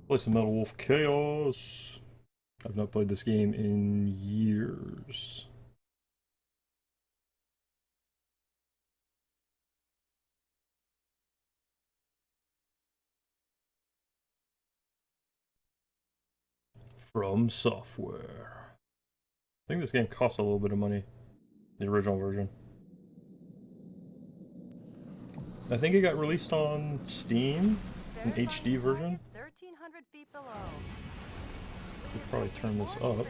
Play some Metal Wolf Chaos. I've not played this game in years. From Software. I think this game costs a little bit of money. The original version. I think it got released on Steam, an HD version. 1,300 feet below. Could probably turn this up.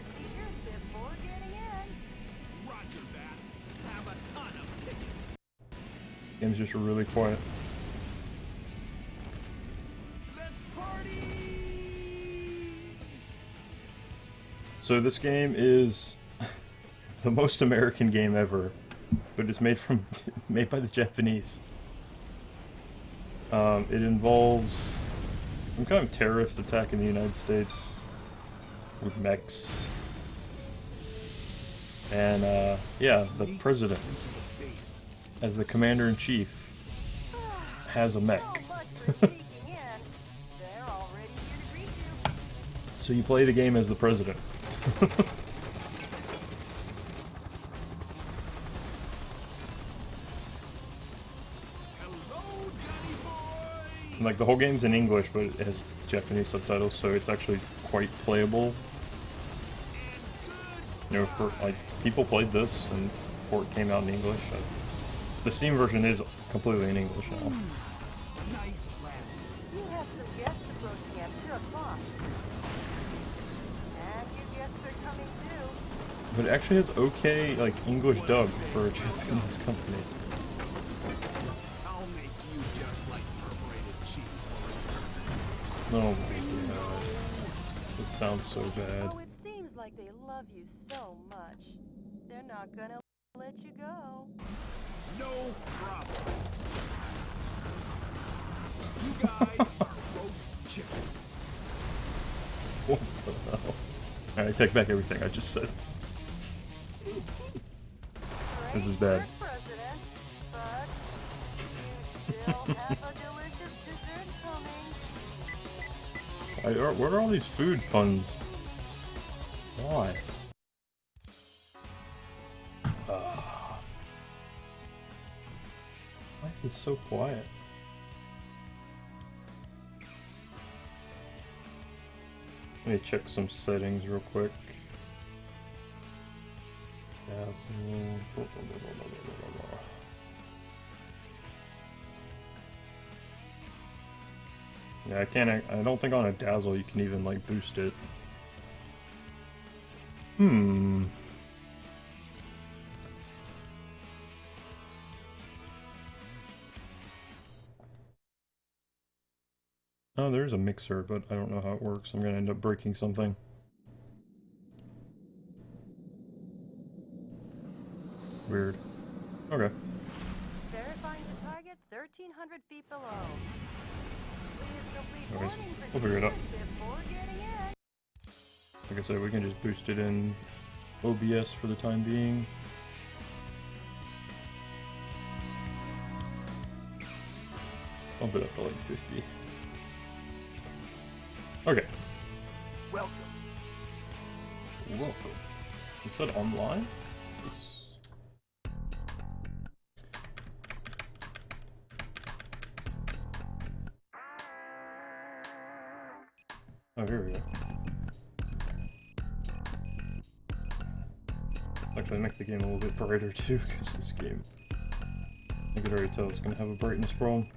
Game's just really quiet. So this game is the most American game ever, but it's made by the Japanese. It involves some kind of terrorist attack in the United States with mechs, and yeah, the president, as the commander-in-chief, has a mech. So you play the game as the president. Like, the whole game's in English, but it has Japanese subtitles, so it's actually quite playable. You know, for, like, people played this and before it came out in English. The Steam version is completely in English now. Nice plan. You have some guests approaching at 2 o'clock. And your guests are coming too. But it actually has okay, like, English dub for a Japanese company. I'll make you just like perforated cheese. Oh my god. This sounds so bad. Oh, it seems like they love you so much. They're not gonna let you go. No problem. You guys are roast chicken. What the hell? Alright, take back everything I just said. This is bad. President, but you still have a delicious dessert coming. What are all these food puns? Why? Why is this so quiet? Let me check some settings real quick. Yeah, I don't think on a Dazzle you can even, like, boost it. Oh, there's a mixer, but I don't know how it works. I'm gonna end up breaking something. Weird. Okay. Verifying the target 1,300 feet below. Please complete Anyways, warning we'll figure it out. before getting in. Like I said, we can just boost it in OBS for the time being. Bump it up to like 50. Okay. Welcome. Welcome. It said online? Yes. Oh, here we go. Actually, make the game a little bit brighter too, because this game, I could already tell it's going to have a brightness problem.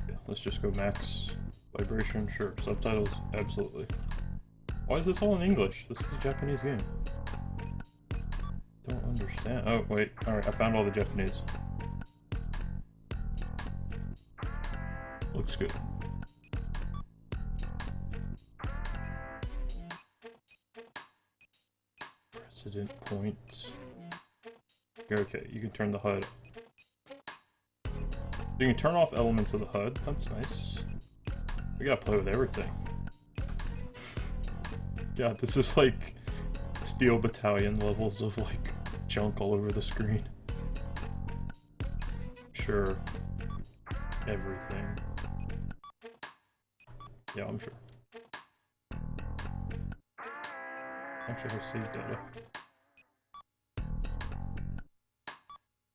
Yeah, let's just go max vibration. Sure. Subtitles? Absolutely. Why is this all in English? This is a Japanese game. Don't understand. Oh, wait. Alright, I found all the Japanese. Looks good. President point. Okay, you can turn the HUD. You can turn off elements of the HUD. That's nice. We gotta play with everything. God, this is like Steel Battalion levels of like junk all over the screen. Sure. Everything. Yeah, I'm sure. Actually, have save data.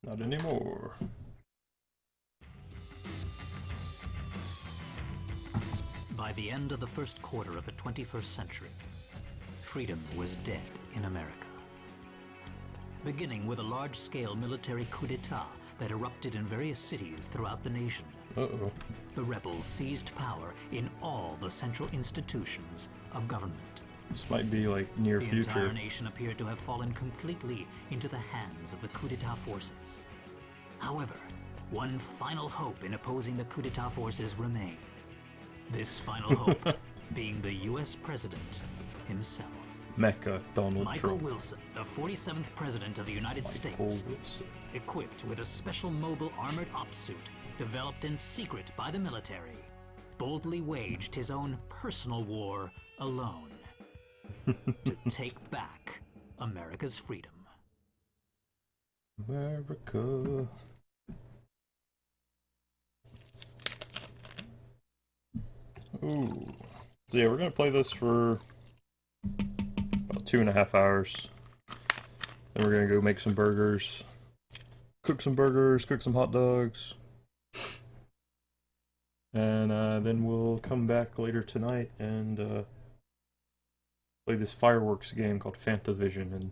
Not anymore. By the end of the first quarter of the 21st century, freedom was dead in America. Beginning with a large-scale military coup d'etat that erupted in various cities throughout the nation, Uh-oh. the rebels seized power in all the central institutions of government. This might be like near The future. entire nation appeared to have fallen completely into the hands of the coup d'etat forces. However, one final hope in opposing the coup d'etat forces remained. This final hope being the U.S. president himself. Mecca Donald Michael Trump. Wilson, the 47th president of the United States, Wilson. equipped with a special mobile armored ops suit developed in secret by the military, boldly waged his own personal war alone to take back America's freedom. America. Ooh. So yeah, we're gonna play this for about 2.5 hours. Then we're gonna go make some burgers. Cook some burgers, cook some hot dogs. And then we'll come back later tonight and play this fireworks game called Fantavision and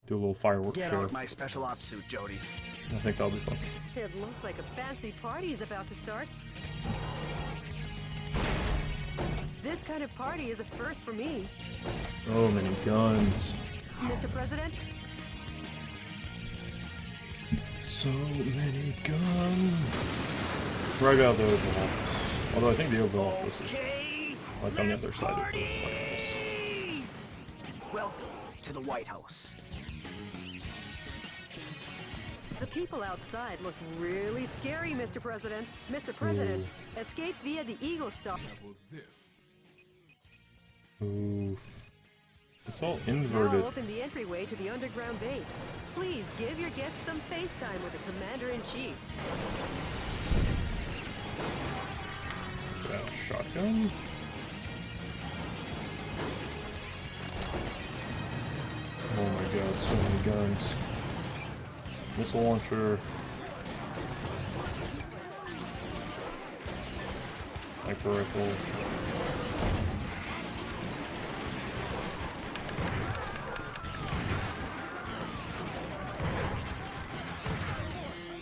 do a little fireworks Get show. out my special ops suit, Jody. I think that'll be fun. It looks like a fancy party is about to start. This kind of party is a first for me. So many guns. Mr. President, So many guns. Right out of the Oval Office. Although I think the Oval Office is like on the other side of the White House. Welcome to the White House. the people outside look really scary, Mr. President. Mr. President, escape via the Eagle Star. Oof. It's all Now inverted. open the entryway to the underground base. Please give your guests some face time with the Commander-in-Chief. Got a shotgun. Oh my god, so many guns. Missile launcher. Sniper rifle.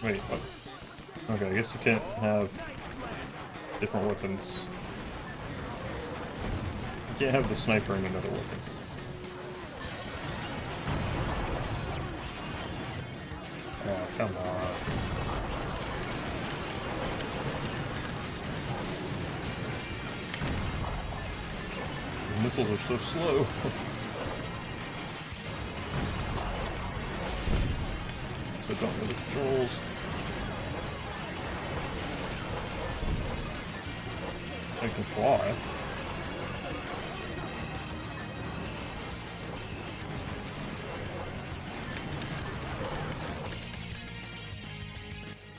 Wait, what? Okay, I guess you can't have different weapons. You can't have the sniper and another weapon. Oh, come on. The missiles are so slow. So don't know the controls. I can fly.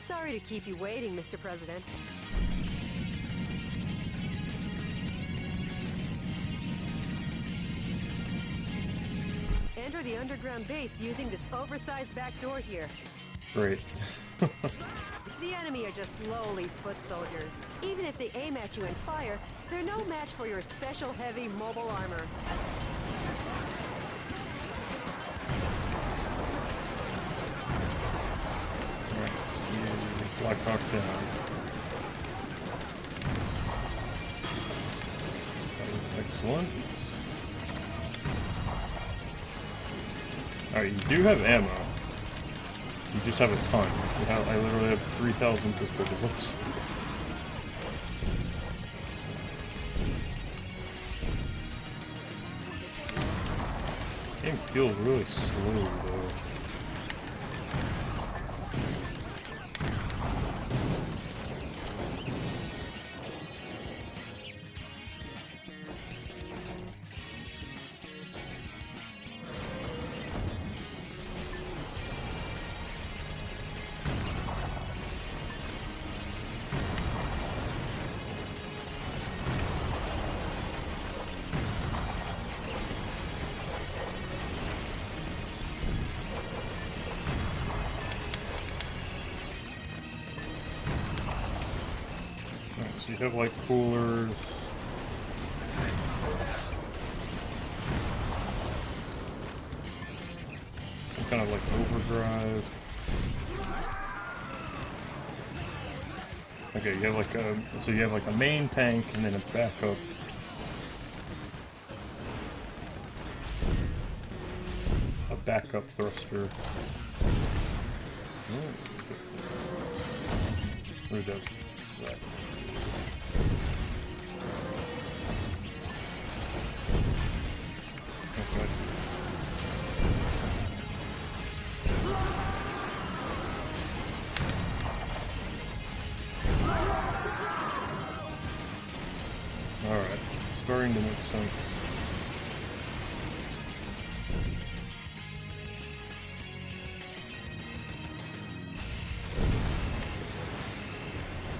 Sorry to keep you waiting, Mr. President. Enter the underground base using this oversized back door here. Great. The enemy are just lowly foot soldiers. Even if they aim at you and fire, they're no match for your special heavy mobile armor. Alright, Black Hawk down. Excellent. Alright, you do have ammo. You just have a ton. I literally have 3,000 pistol bullets. Game feels really slow though. So you have like coolers. Some kind of like overdrive. Okay, you have like a main tank and then a backup. A backup thruster. Where's that? Right. Okay. Alright, starting to make sense.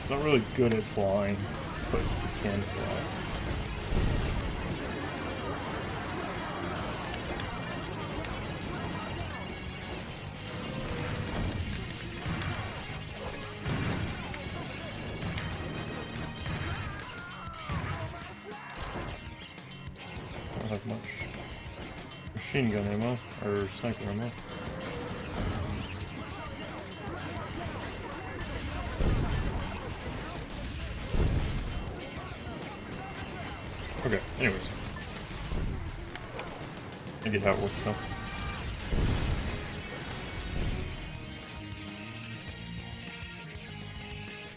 It's not really good at flying, but it can fly. Don't have much machine gun ammo, or sniper ammo. Okay, anyways. I get how it works now.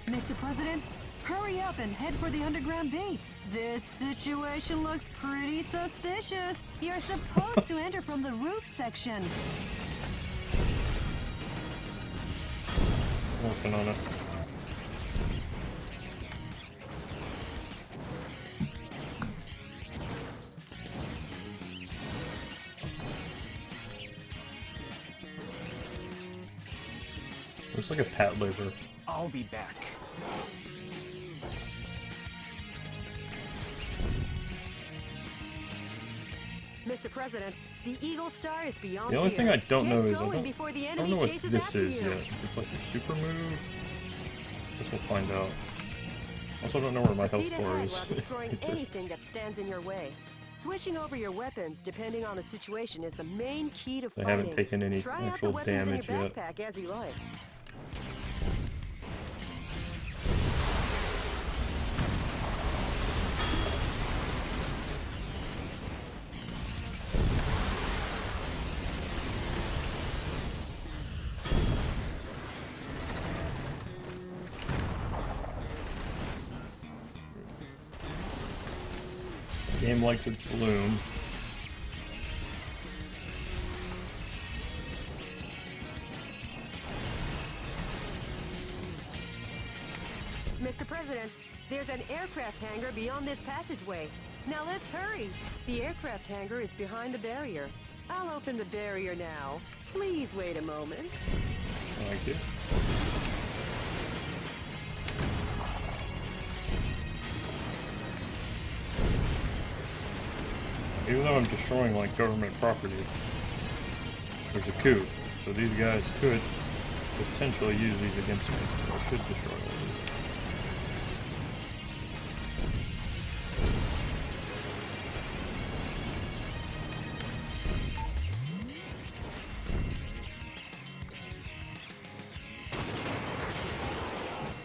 Mr. President, hurry up and head for the underground base. This situation looks pretty suspicious. You're supposed to enter from the roof section. Working on it. Looks like a pat liver. I'll be back. Mr. President, the Eagle Star is beyond The only here. thing I don't Get know is going before the I don't enemy know what chases this after is you. yet. If it's like your super move, guess we'll find out. Also, don't know where my health Speed bar ahead is. while destroying either. anything that stands in your way. Switching over your weapons, depending on the situation, is the main key to They fighting. haven't taken any Try out the actual weapons damage in your yet. backpack as you like. This game likes its bloom. Mr. President, there's an aircraft hangar beyond this passageway. Now let's hurry. The aircraft hangar is behind the barrier. I'll open the barrier now. Please wait a moment. Thank you. Even though I'm destroying like government property, there's a coup. So these guys could potentially use these against me. So I should destroy all these.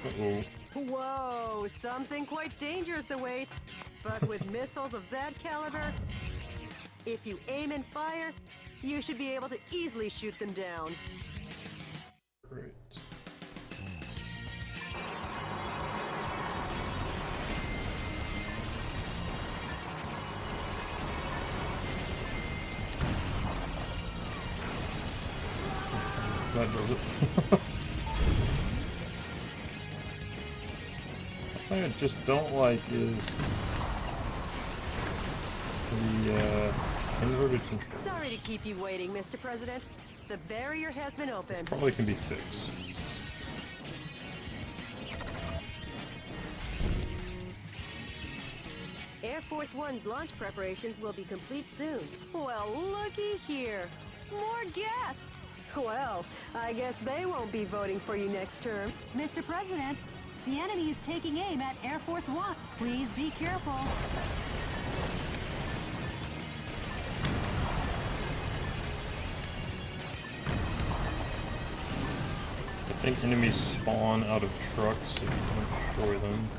Uh-oh. Whoa, something quite dangerous awaits. But with missiles of that caliber, if you aim and fire, you should be able to easily shoot them down. Great. That does it. The thing I just don't like is the inverted control. Sorry to keep you waiting, Mr. President. The barrier has been opened. Probably can be fixed. Air Force One's launch preparations will be complete soon. Well, looky here. More guests! Well, I guess they won't be voting for you next term. Mr. President, The enemy is taking aim at Air Force One. Please be careful. I think enemies spawn out of trucks if you don't destroy them.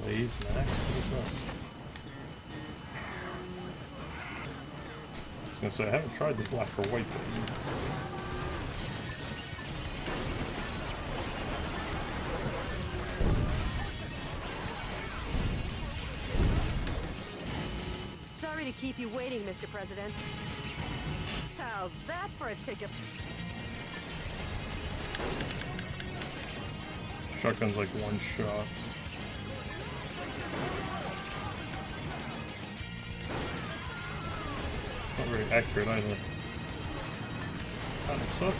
Blaze Max? What is that? I was gonna say, I haven't tried the black or white thing. Sorry to keep you waiting, Mr. President. How's that for a ticket? Shotgun's like one shot. Not very accurate either. Kinda sucks.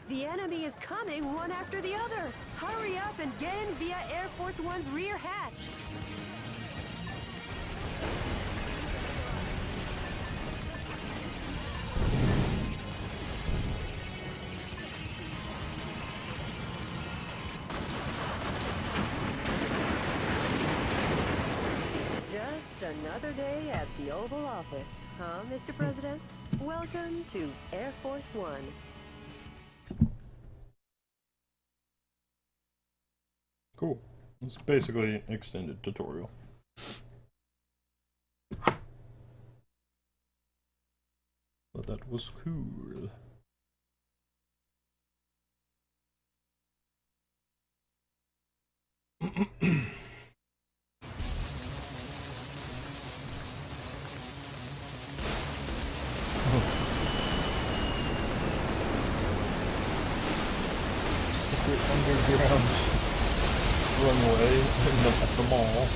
The enemy is coming one after the other. Hurry up and get in via Air Force One's rear hatch. Just another day at the Oval Office, huh, Mr. President? Welcome to Air Force One. Cool. It's basically an extended tutorial. But that was cool. Secret underground runway at the mall.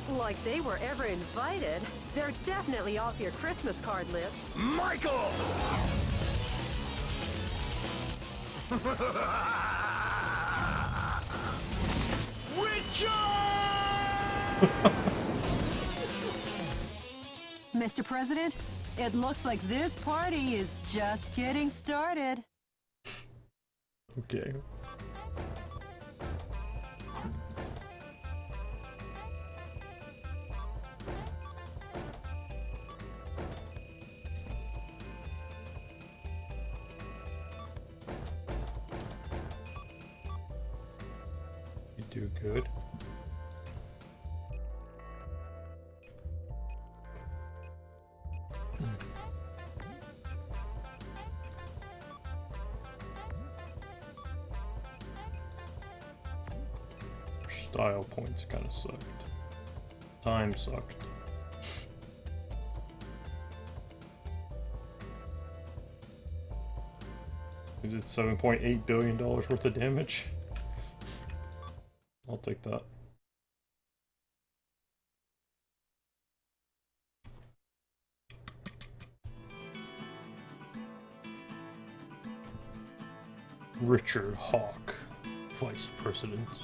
Like they were ever invited. They're definitely off your Christmas card list. Michael! Mr. President, it looks like this party is just getting started. Okay. You do good. Style points kind of sucked. Time sucked. We did $7.8 billion worth of damage. I'll take that. Richard Hawk, Vice President.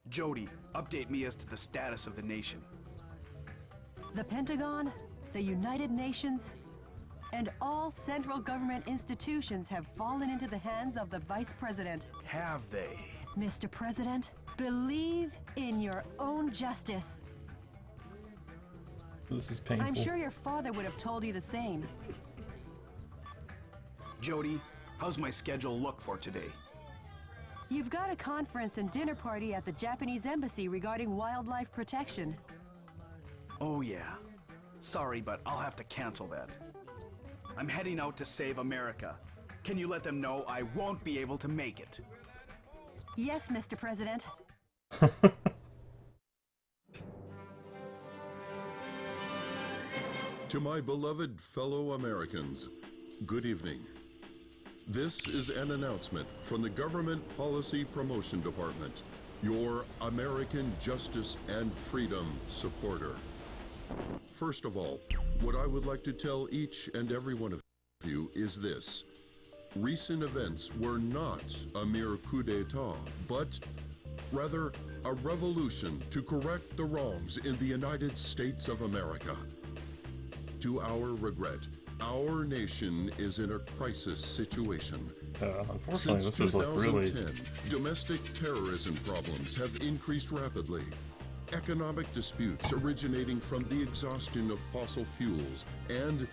Jody, update me as to the status of the nation. The Pentagon, the United Nations, and all central government institutions have fallen into the hands of the Vice President. Have they? Mr. President, believe in your own justice. This is painful. I'm sure your father would have told you the same. Jody, how's my schedule look for today? You've got a conference and dinner party at the Japanese embassy regarding wildlife protection. Oh yeah. Sorry, but I'll have to cancel that. I'm heading out to save America. Can you let them know I won't be able to make it? Yes, Mr. President. To my beloved fellow Americans, good evening. This is an announcement from the Government Policy Promotion Department, your American justice and freedom supporter. First of all, what I would like to tell each and every one of you is this. Recent events were not a mere coup d'etat, but rather a revolution to correct the wrongs in the United States of America. To our regret, our nation is in a crisis situation. Unfortunately, Since this is like 2010, really. domestic terrorism problems have increased rapidly. Economic disputes originating from the exhaustion of fossil fuels and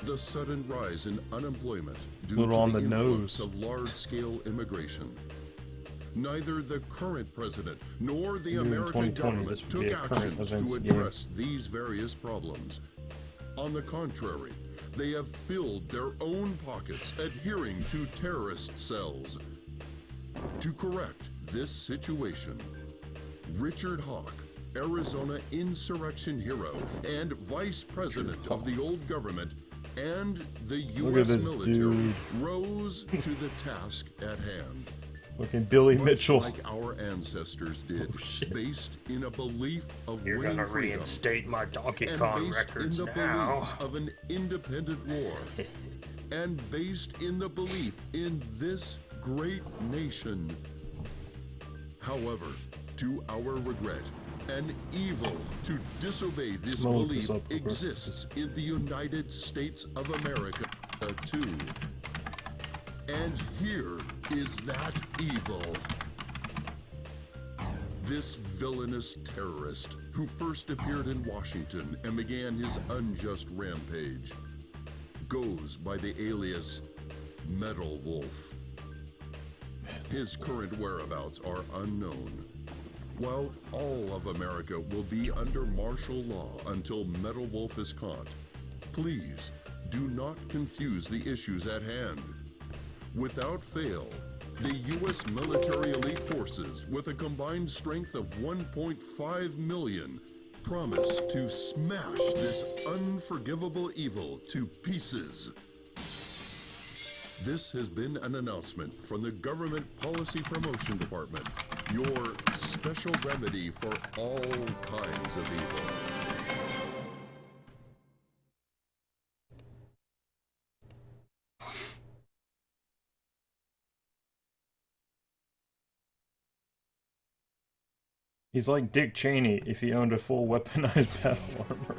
the sudden rise in unemployment due Little on to the the influx nose. of large-scale immigration. Neither the current president nor the Maybe in American 2020 government this would took be a current actions events to game. address these various problems. On the contrary, they have filled their own pockets adhering to terrorist cells. To correct this situation, Richard Hawk, Arizona insurrection hero and vice president of the old government and the Look at U.S. this military, dude. rose to the task at hand. Fucking Billy Much Mitchell. like our ancestors did, Oh, shit. based in a belief of You're winning gonna freedom reinstate my Donkey and Kong based records in the now. belief of an independent war, and based in the belief in this great nation. However, to our regret, an evil to disobey this I'm gonna look this belief up real quick. exists in the United States of America, too. And here is that evil. This villainous terrorist who first appeared in Washington and began his unjust rampage goes by the alias Metal Wolf. His current whereabouts are unknown. While all of America will be under martial law until Metal Wolf is caught, please do not confuse the issues at hand. Without fail, the U.S. military elite forces, with a combined strength of 1.5 million, promise to smash this unforgivable evil to pieces. This has been an announcement from the Government Policy Promotion Department, your special remedy for all kinds of evil. He's like Dick Cheney if he owned a full weaponized battle armor.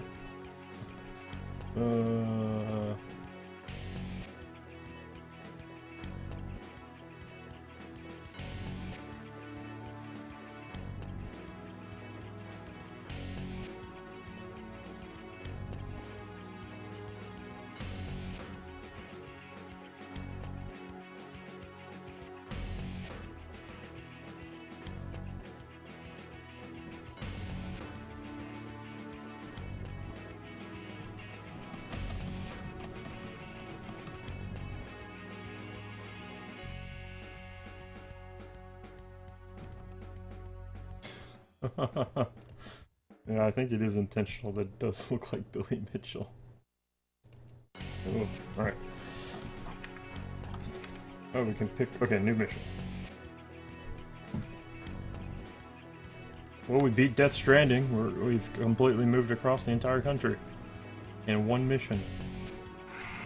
Yeah, I think it is intentional that it does look like Billy Mitchell. Oh, alright. Oh, we can pick... Okay, new mission. Well, we beat Death Stranding. We've completely moved across the entire country in one mission.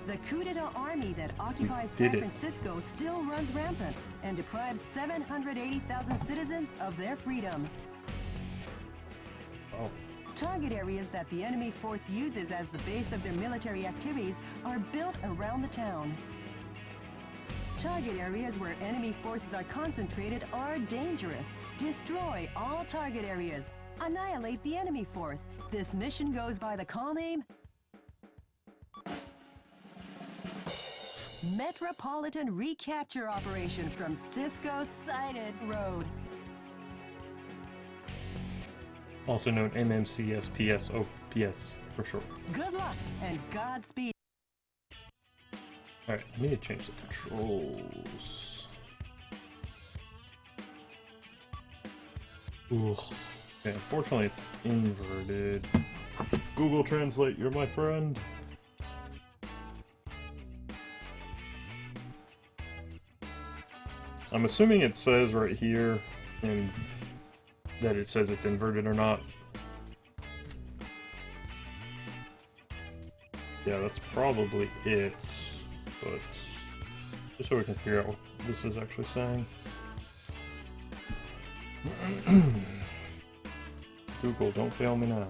The coup d'etat army that occupies did San it. Francisco still runs rampant and deprives 780,000 citizens of their freedom. Oh. Target areas that the enemy force uses as the base of their military activities are built around the town. Target areas where enemy forces are concentrated are dangerous. Destroy all target areas. Annihilate the enemy force. This mission goes by the call name Metropolitan Recapture Operation from Cisco Sighted Road. Also known MMCSPS OPS for short. Good luck and Godspeed. Alright, I need to change the controls. Ugh. Okay, unfortunately it's inverted. Google Translate, you're my friend. I'm assuming it says right here in that it says it's inverted or not. Yeah, that's probably it. But just so we can figure out what this is actually saying. Google, don't fail me now.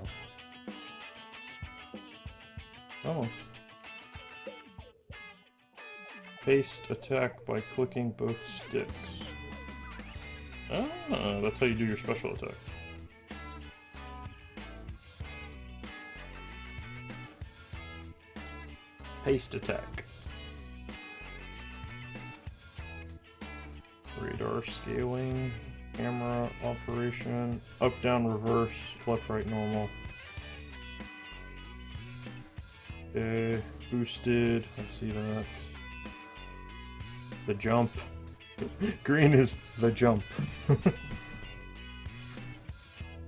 Oh. Paste attack by clicking both sticks. Ah, that's how you do your special attack. Paste attack. Radar scaling, camera operation, up, down, reverse, left, right, normal. Okay, boosted, I see that. The jump. Green is the jump.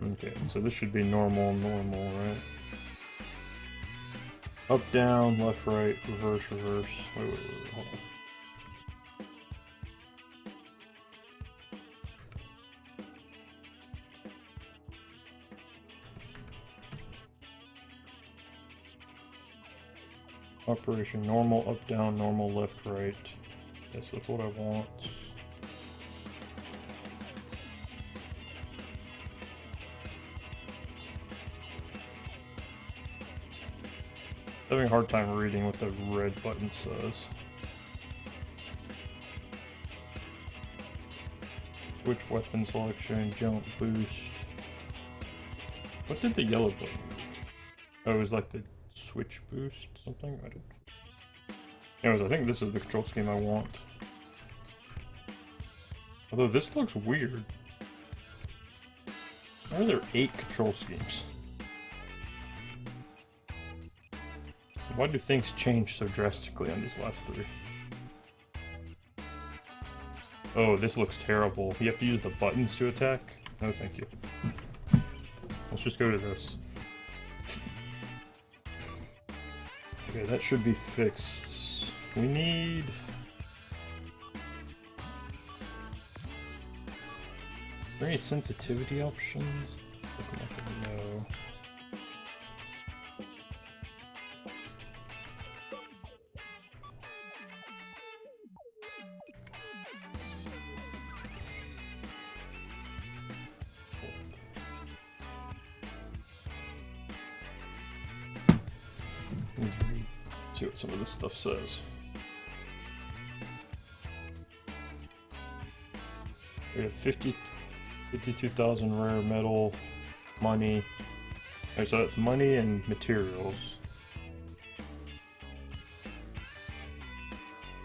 Okay, so this should be normal, right? Up, down, left, right, reverse, reverse. Wait, hold on. Operation normal, up, down, normal, left, right. Yes, that's what I want. Having a hard time reading what the red button says. Which weapon selection, jump, boost. What did the yellow button do? Oh, it was like the switch boost, something? I don't. Anyways, I think this is the control scheme I want. Although this looks weird. Why are there 8 control schemes? Why do things change so drastically on these last 3? Oh, this looks terrible. You have to use the buttons to attack? No, thank you. Let's just go to this. Okay, that should be fixed. We need... Are there any sensitivity options? I'm not gonna know. See what some of this stuff says. We have 52,000 rare metal, money. Okay, so that's money and materials.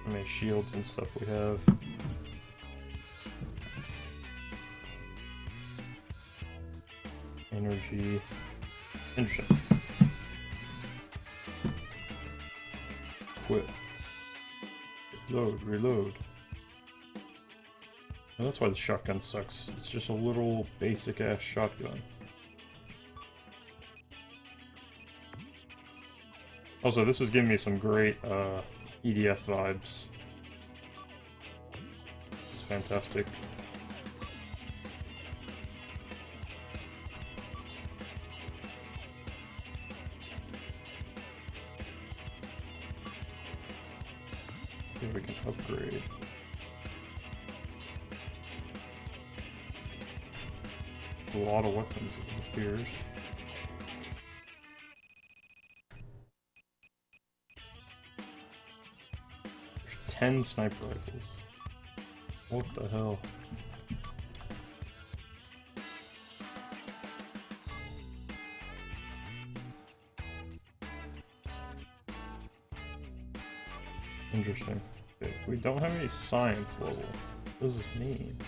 How many shields and stuff we have? Energy. Interesting. Quit. Load, reload. And that's why the shotgun sucks. It's just a little basic ass shotgun. Also, this is giving me some great EDF vibes. It's fantastic. See if we can upgrade. A lot of weapons, it appears. 10 sniper rifles. What the hell? Interesting. Okay, we don't have any science level. What does this mean?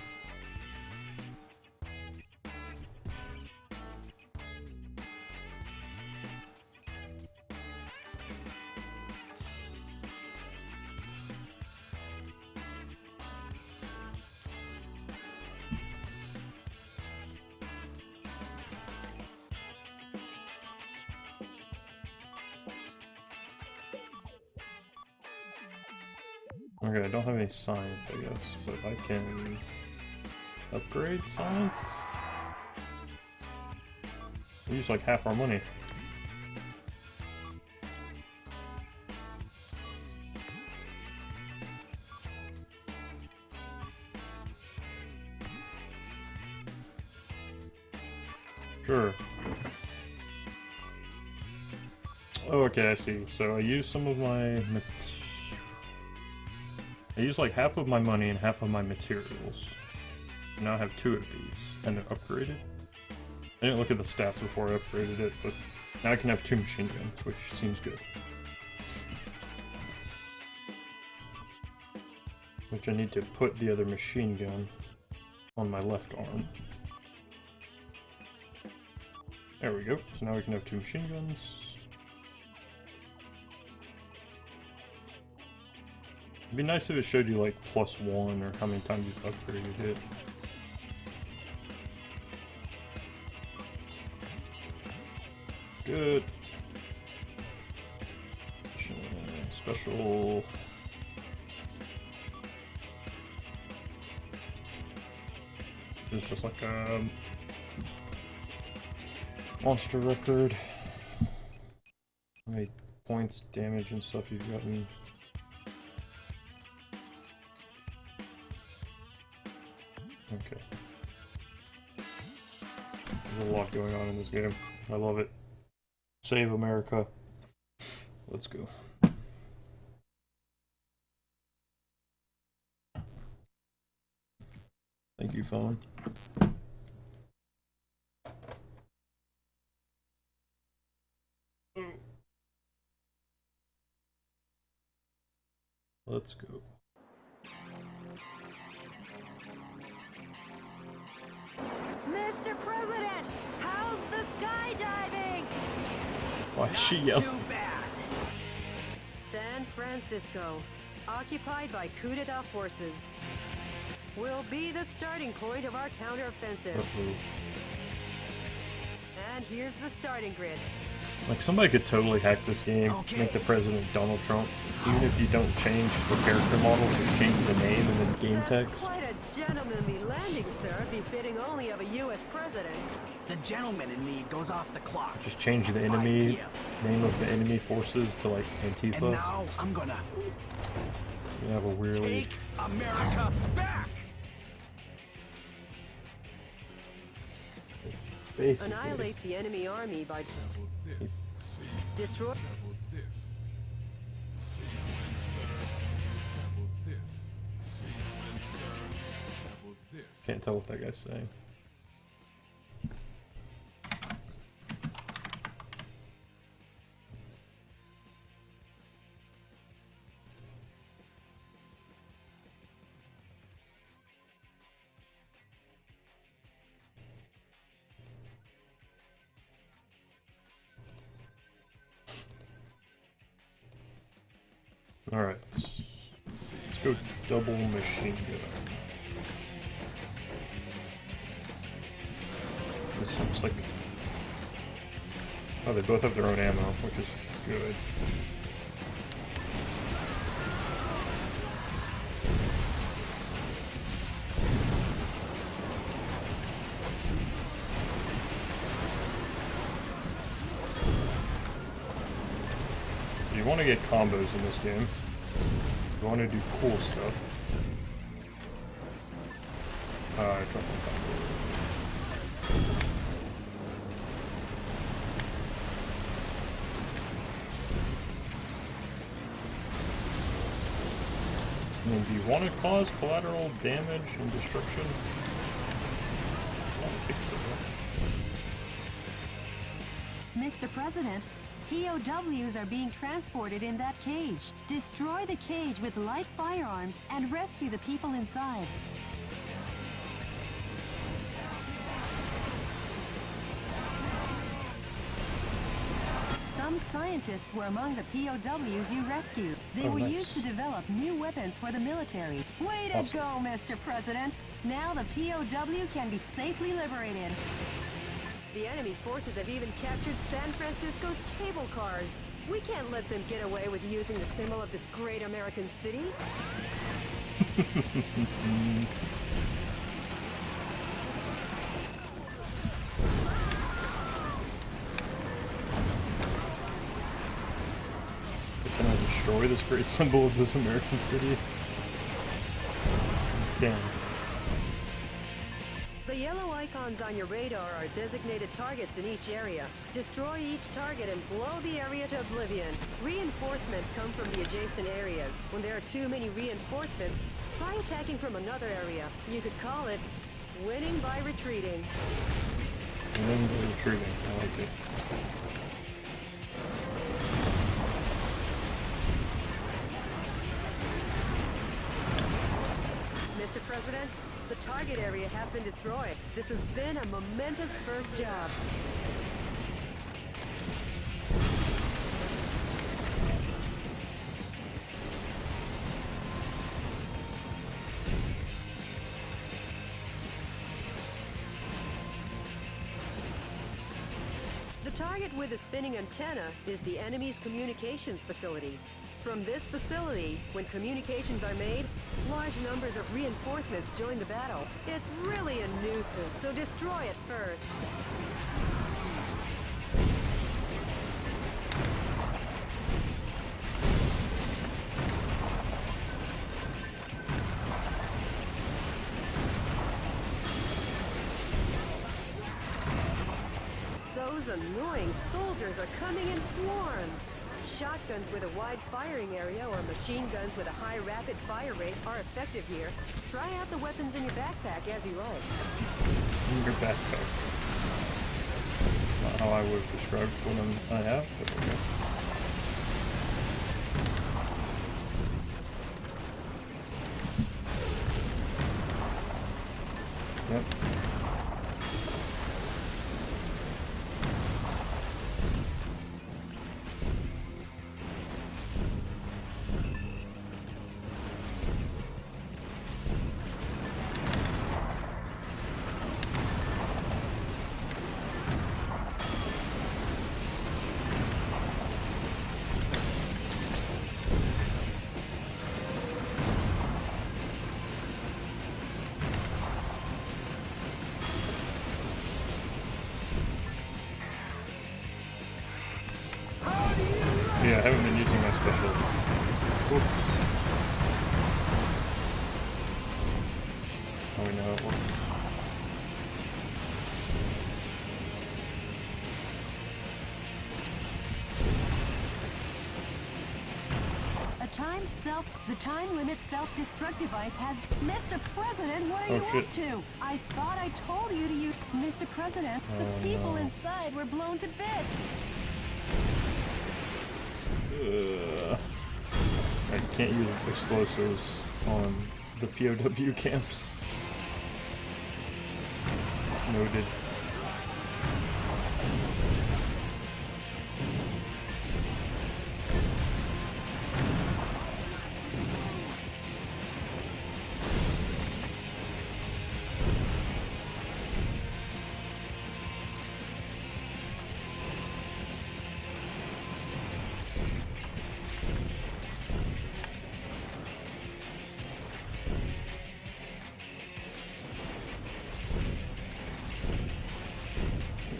Okay, I don't have any science, I guess, but I can upgrade science. We use like half our money. Sure. Oh, okay, I see. So I use some of my I use like half of my money and half of my materials. Now I have 2 of these, and they're upgraded. I didn't look at the stats before I upgraded it, but now I can have 2 machine guns, which seems good. Which I need to put the other machine gun on my left arm. There we go. So now we can have 2 machine guns. It'd be nice if it showed you like +1 or how many times you've upgraded it. Good. Special. It's just like a monster record. How many points, damage, and stuff you've gotten. Okay. There's a lot going on in this game. I love it. Save America. Let's go. Thank you, phone. Let's go. Mr. President, how's the skydiving? Why is she yelling? Too bad. San Francisco, occupied by coup d'etat forces, will be the starting point of our counteroffensive. Uh-oh. And here's the starting grid. Like, somebody could totally hack this game, Okay. make the president Donald Trump. Even if you don't change the character model, just change the name and then game That's text. quite a gentlemanly landing, sir, befitting only of a U.S. president. The gentleman in me goes off the clock. Just change the 5 enemy p.m. name of the enemy forces to like And Antifa. now I'm gonna You have a weirdly. take America back. Basically. Annihilate the enemy army by destroy. Can't tell what that guy's saying. Alright, let's go double machine gun. This seems like... Oh, they both have their own ammo, which is good. You want to get combos in this game. You want to do cool stuff. I dropped my combo. want to cause collateral damage and destruction? I don't think so. Mr. President, POWs are being transported in that cage. Destroy the cage with light firearms and rescue the people inside. Some scientists were among the POWs you rescued. They were nice. used to develop new weapons for the military. Way to Awesome. go, Mr. President! Now the POW can be safely liberated. The enemy forces have even captured San Francisco's cable cars. We can't let them get away with using the symbol of this great American city. Can I destroy this great symbol of this American city? Can. The yellow icons on your radar are designated targets in each area. Destroy each target and blow the area to oblivion. Reinforcements come from the adjacent areas. When there are too many reinforcements, try attacking from another area. You could call it winning by retreating. And then we're retreating. I like it. Mr. President, the target area has been destroyed. This has been a momentous first job. The target with the spinning antenna is the enemy's communications facility. From this facility, when communications are made, large numbers of reinforcements join the battle. It's really a nuisance, so destroy it first. Those annoying soldiers are coming in swarms. Shotguns with a wide firing area or machine guns with a high rapid fire rate are effective here. Try out the weapons in your backpack as you like. In your backpack. It's not how I would have described what I have, but okay. Yep. Yeah, I haven't been using my special. Oops. Oh, we know how it works. The time limit self-destruct device has... Mr. President, what are you shit. up to? I thought I told you to use... Mr. President, the people no. inside were blown to bits. I can't use explosives on the POW camps. Noted.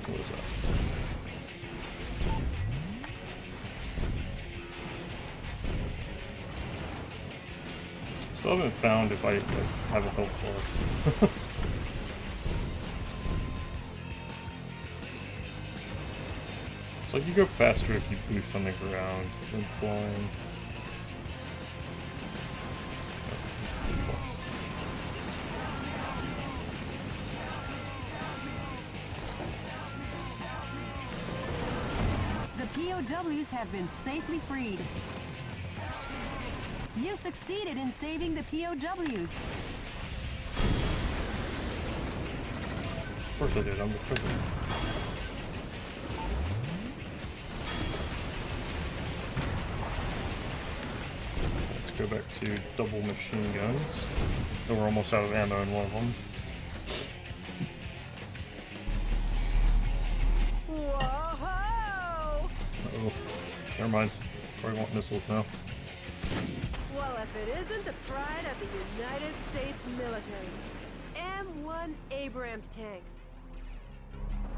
What was that? Still haven't found if I have a health bar. It's like you go faster if you boost on the ground than flying. POWs have been safely freed. You succeeded in saving the POWs. Of course I did, I'm the president. Let's go back to double machine guns. And we're almost out of ammo in one of them. Whoa! Uh-oh. Never mind. Probably want missiles now. Well, if it isn't the pride of the United States military. M1 Abrams tanks.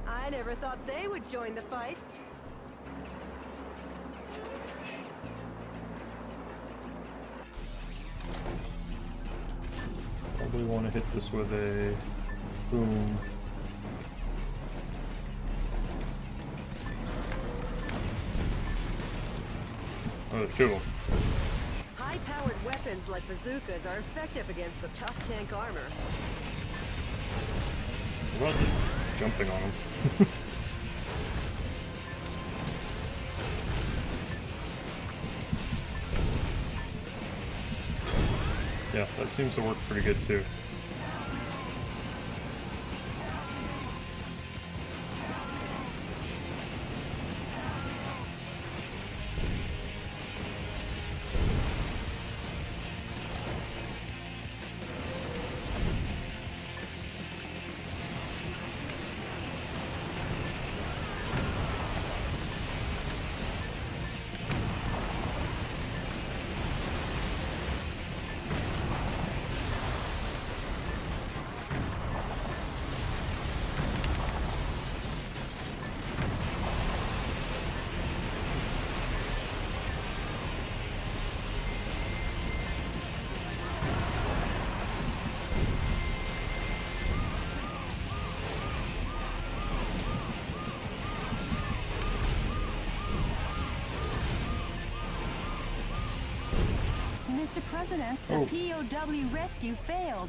I never thought they would join the fight. Probably want to hit this with a boom. Oh, there's two of them. High-powered weapons like bazookas are effective against the tough tank armor. What about just jumping on them? Yeah, that seems to work pretty good too. Mr. President, the POW rescue failed.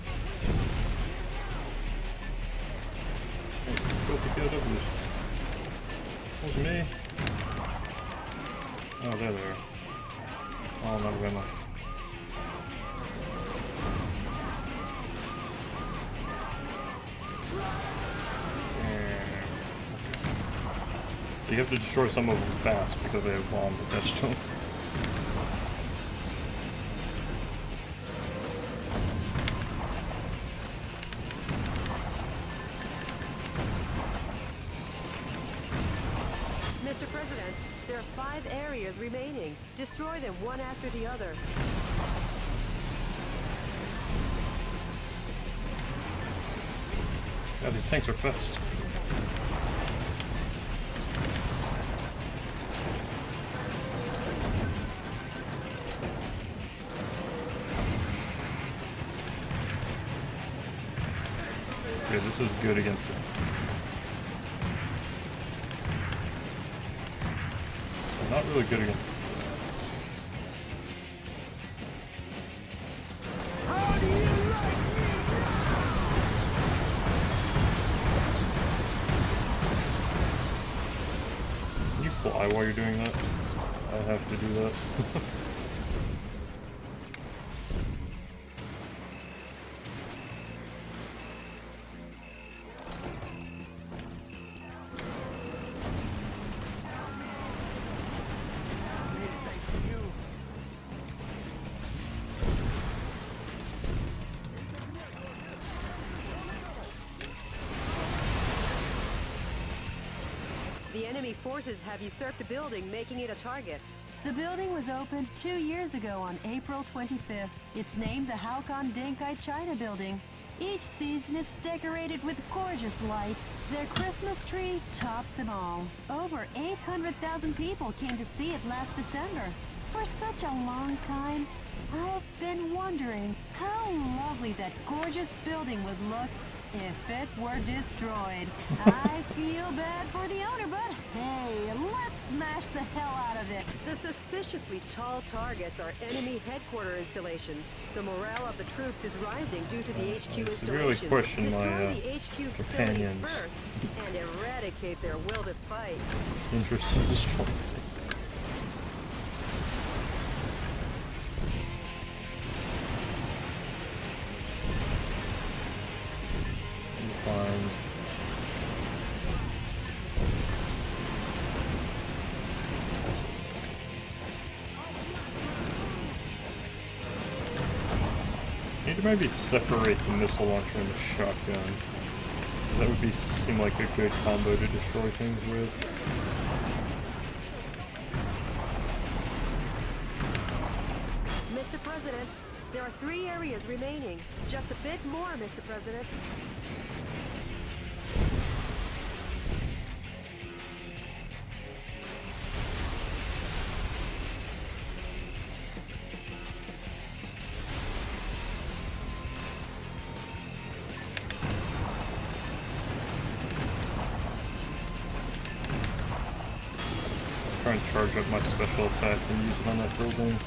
Go to get up. That was me. Oh, there they are. Oh, not a ammo. You have to destroy some of them fast because they have bombs attached to them. Mr. President, there are 5 areas remaining. Destroy them one after the other. Yeah, these tanks are fast. Okay, this is good against it. Not really good against it. How do you like me? Can you fly while you're doing that? I have to do that. Thanks to you. The enemy forces have usurped the building, making it a target. The building was opened 2 years ago on April 25th. It's named the Haokon Denkai China Building. Each season it's decorated with gorgeous lights. Their Christmas tree tops them all. Over 800,000 people came to see it last December. For such a long time, I've been wondering how lovely that gorgeous building would look if it were destroyed. I feel bad for the owner, but hey, let's smash the hell out of it. The suspiciously tall targets are enemy headquarter installations. The morale of the troops is rising due to the HQ This installation. really question my Destroy the HQ companions' facilities first and eradicate their will to fight. interest in destroying things. maybe separate the missile launcher and the shotgun. That would seem like a good combo to destroy things with. Mr. President, there are 3 areas remaining. Just a bit more, Mr. President. Try and charge up my special attack and use it on that building.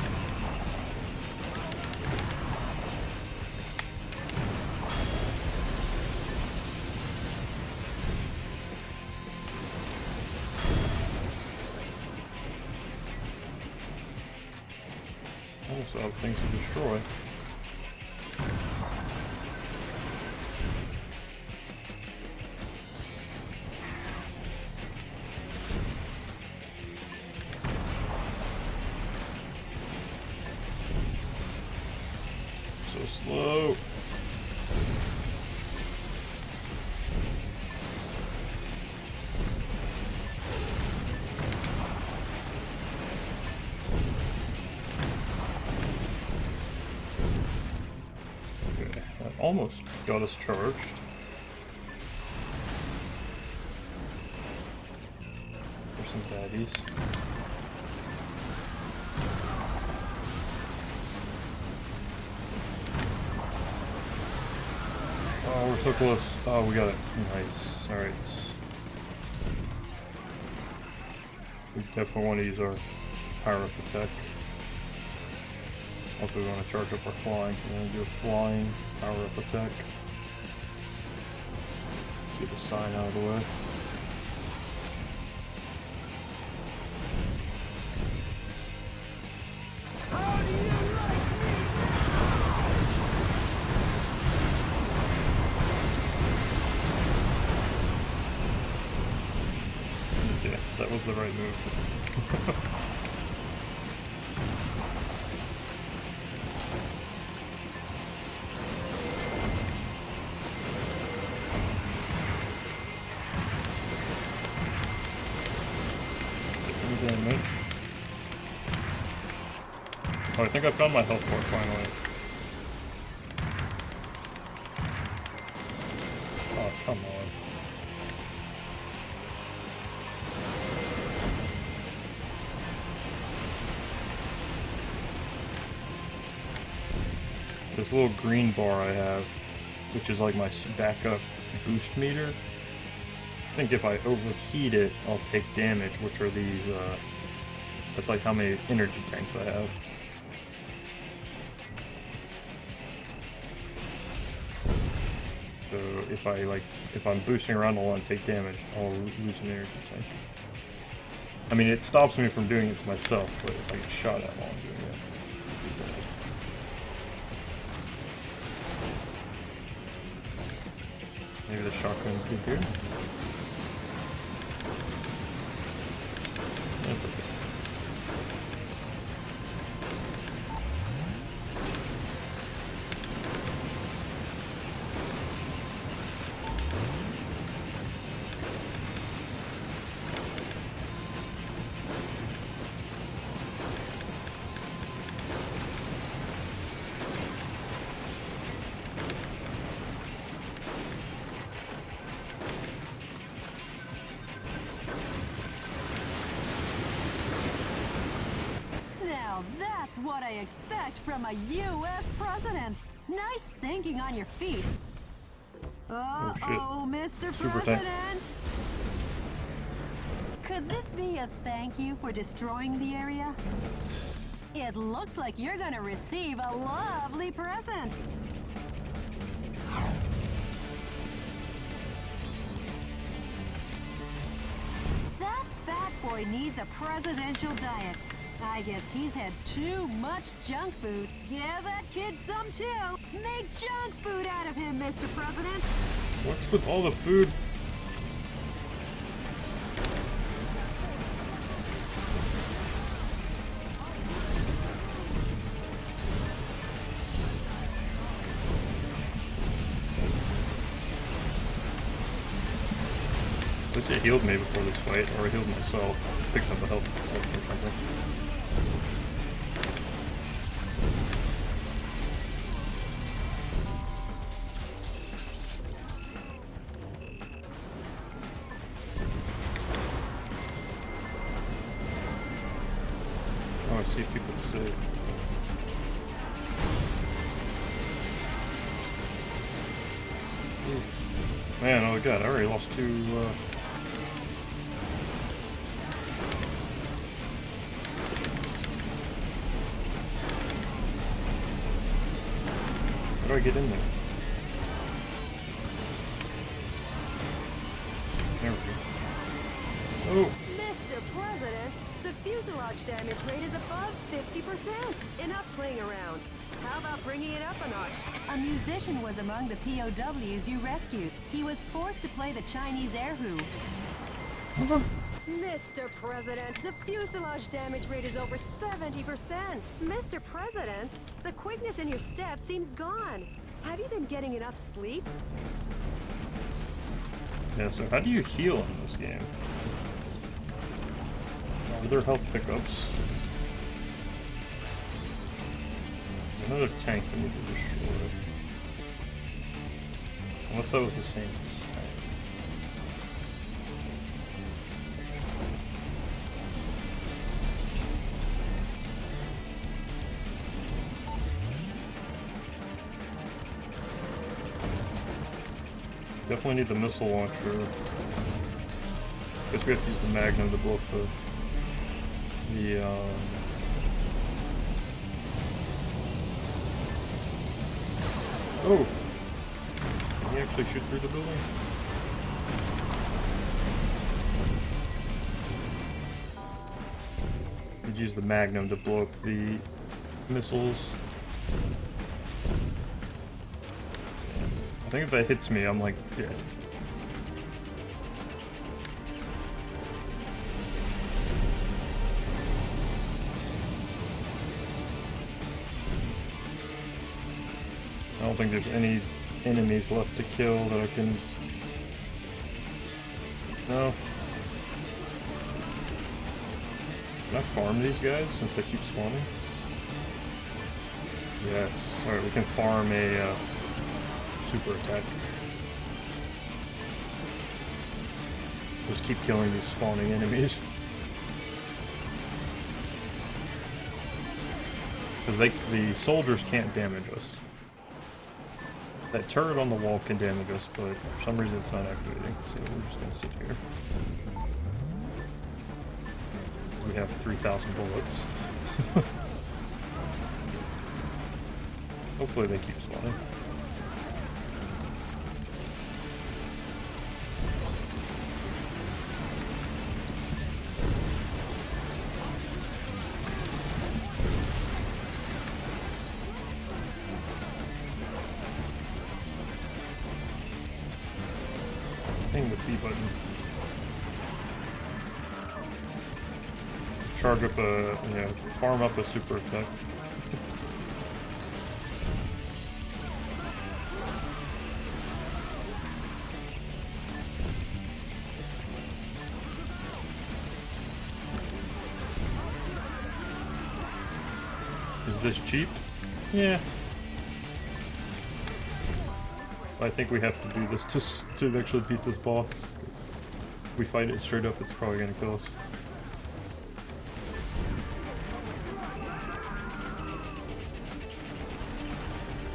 Also have things to destroy. So slow. Almost got us charged. There's some baddies. Oh, we're so close. Oh, we got it. Nice. Alright. We definitely want to use our power-up attack. Also, we want to charge up our flying. We're going to do a flying power-up attack. Let's get the sign out of the way. How do you like me? Yeah, that was the right move. Damage. Oh, I think I found my health bar finally. Oh, come on. This little green bar I have, which is like my backup boost meter. I think if I overheat it, I'll take damage, which are these, that's like how many energy tanks I have. So if I'm boosting around a lot and take damage, I'll lose an energy tank. I mean, it stops me from doing it to myself, but if I get shot at while I'm doing it, it'd be bad. Maybe the shotgun could do. That's okay. Now that's what I expect from a U.S. president. Nice thinking on your feet. Uh-oh, Mr. Super tank. President. Could this be a thank you for destroying the area? It looks like you're gonna receive a lovely present. That fat boy needs a presidential diet. I guess he's had too much junk food. Give that kid some too. Make junk food out of him, Mr. President. What's with all the food? At least it healed me before this fight, or I healed myself. Picked up a health or something. Oh, I see people to save. Oof. Man, oh god, I already lost two, How do I get in there? There we go. Oh! Mr. President, the fuselage damage rate is above 50%. Enough playing around. How about bringing it up a notch? A musician was among the POWs you rescued. He was forced to play the Chinese air who. Mr. President, the fuselage damage rate is over 70%. Mr. President, the quickness in your step seems gone. Have you been getting enough sleep? Yeah, so how do you heal in this game? Are there health pickups? There's another tank that we need to destroy. Unless that was the same tank. Definitely need the missile launcher. Guess we have to use the Magnum to blow up the Oh! Can he actually shoot through the building? We'd use the Magnum to blow up the missiles. I think if that hits me, I'm like dead. I don't think there's any enemies left to kill that I can... No. Can I farm these guys since they keep spawning? Yes. Alright, we can farm a super attack. Just keep killing these spawning enemies. Because the soldiers can't damage us. That turret on the wall can damage us, but for some reason it's not activating, so we're just gonna sit here. We have 3,000 bullets. Hopefully they keep spawning. Hitting the B button. Charge up a, farm up a super attack. Is this cheap? Yeah. I think we have to do this to actually beat this boss, because if we fight it straight up, it's probably gonna kill us.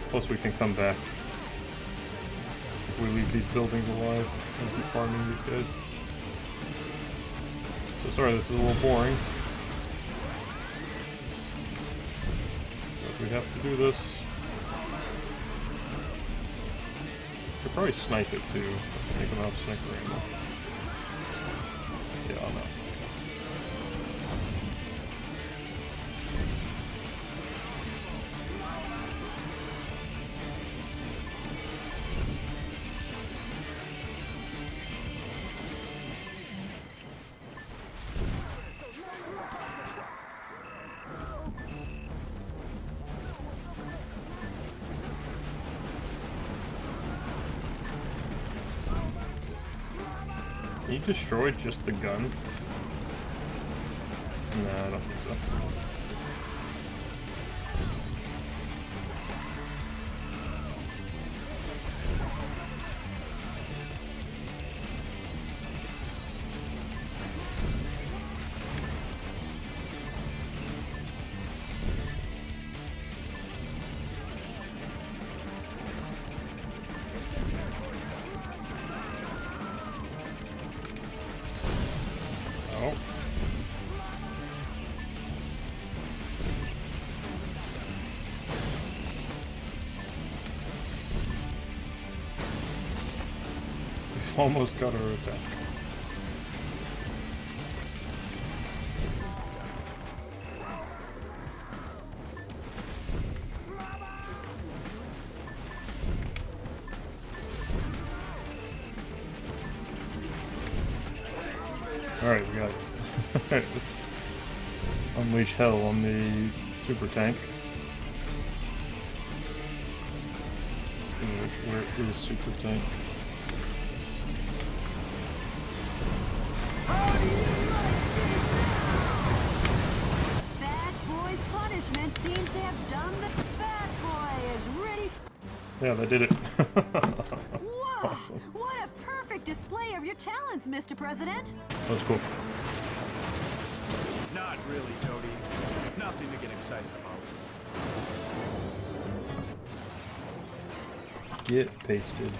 Plus we can come back if we leave these buildings alive and keep farming these guys. So sorry, this is a little boring. But we have to do this. Could probably snipe it too. I think I'm out of sniper ammo. Yeah, I'm out. He destroyed just the gun? Nah, I don't think so. Oh. We've almost got our attack. Alright, we got it. Alright, let's unleash hell on the super tank. Where is super tank? Fat Boy's punishment seems to have done the Fat Boy is ready. Yeah, they did it. Whoa! Awesome. What a perfect display of your talents, Mr. President. That's cool. Not really, Jody. Nothing to get excited about. Get pasted.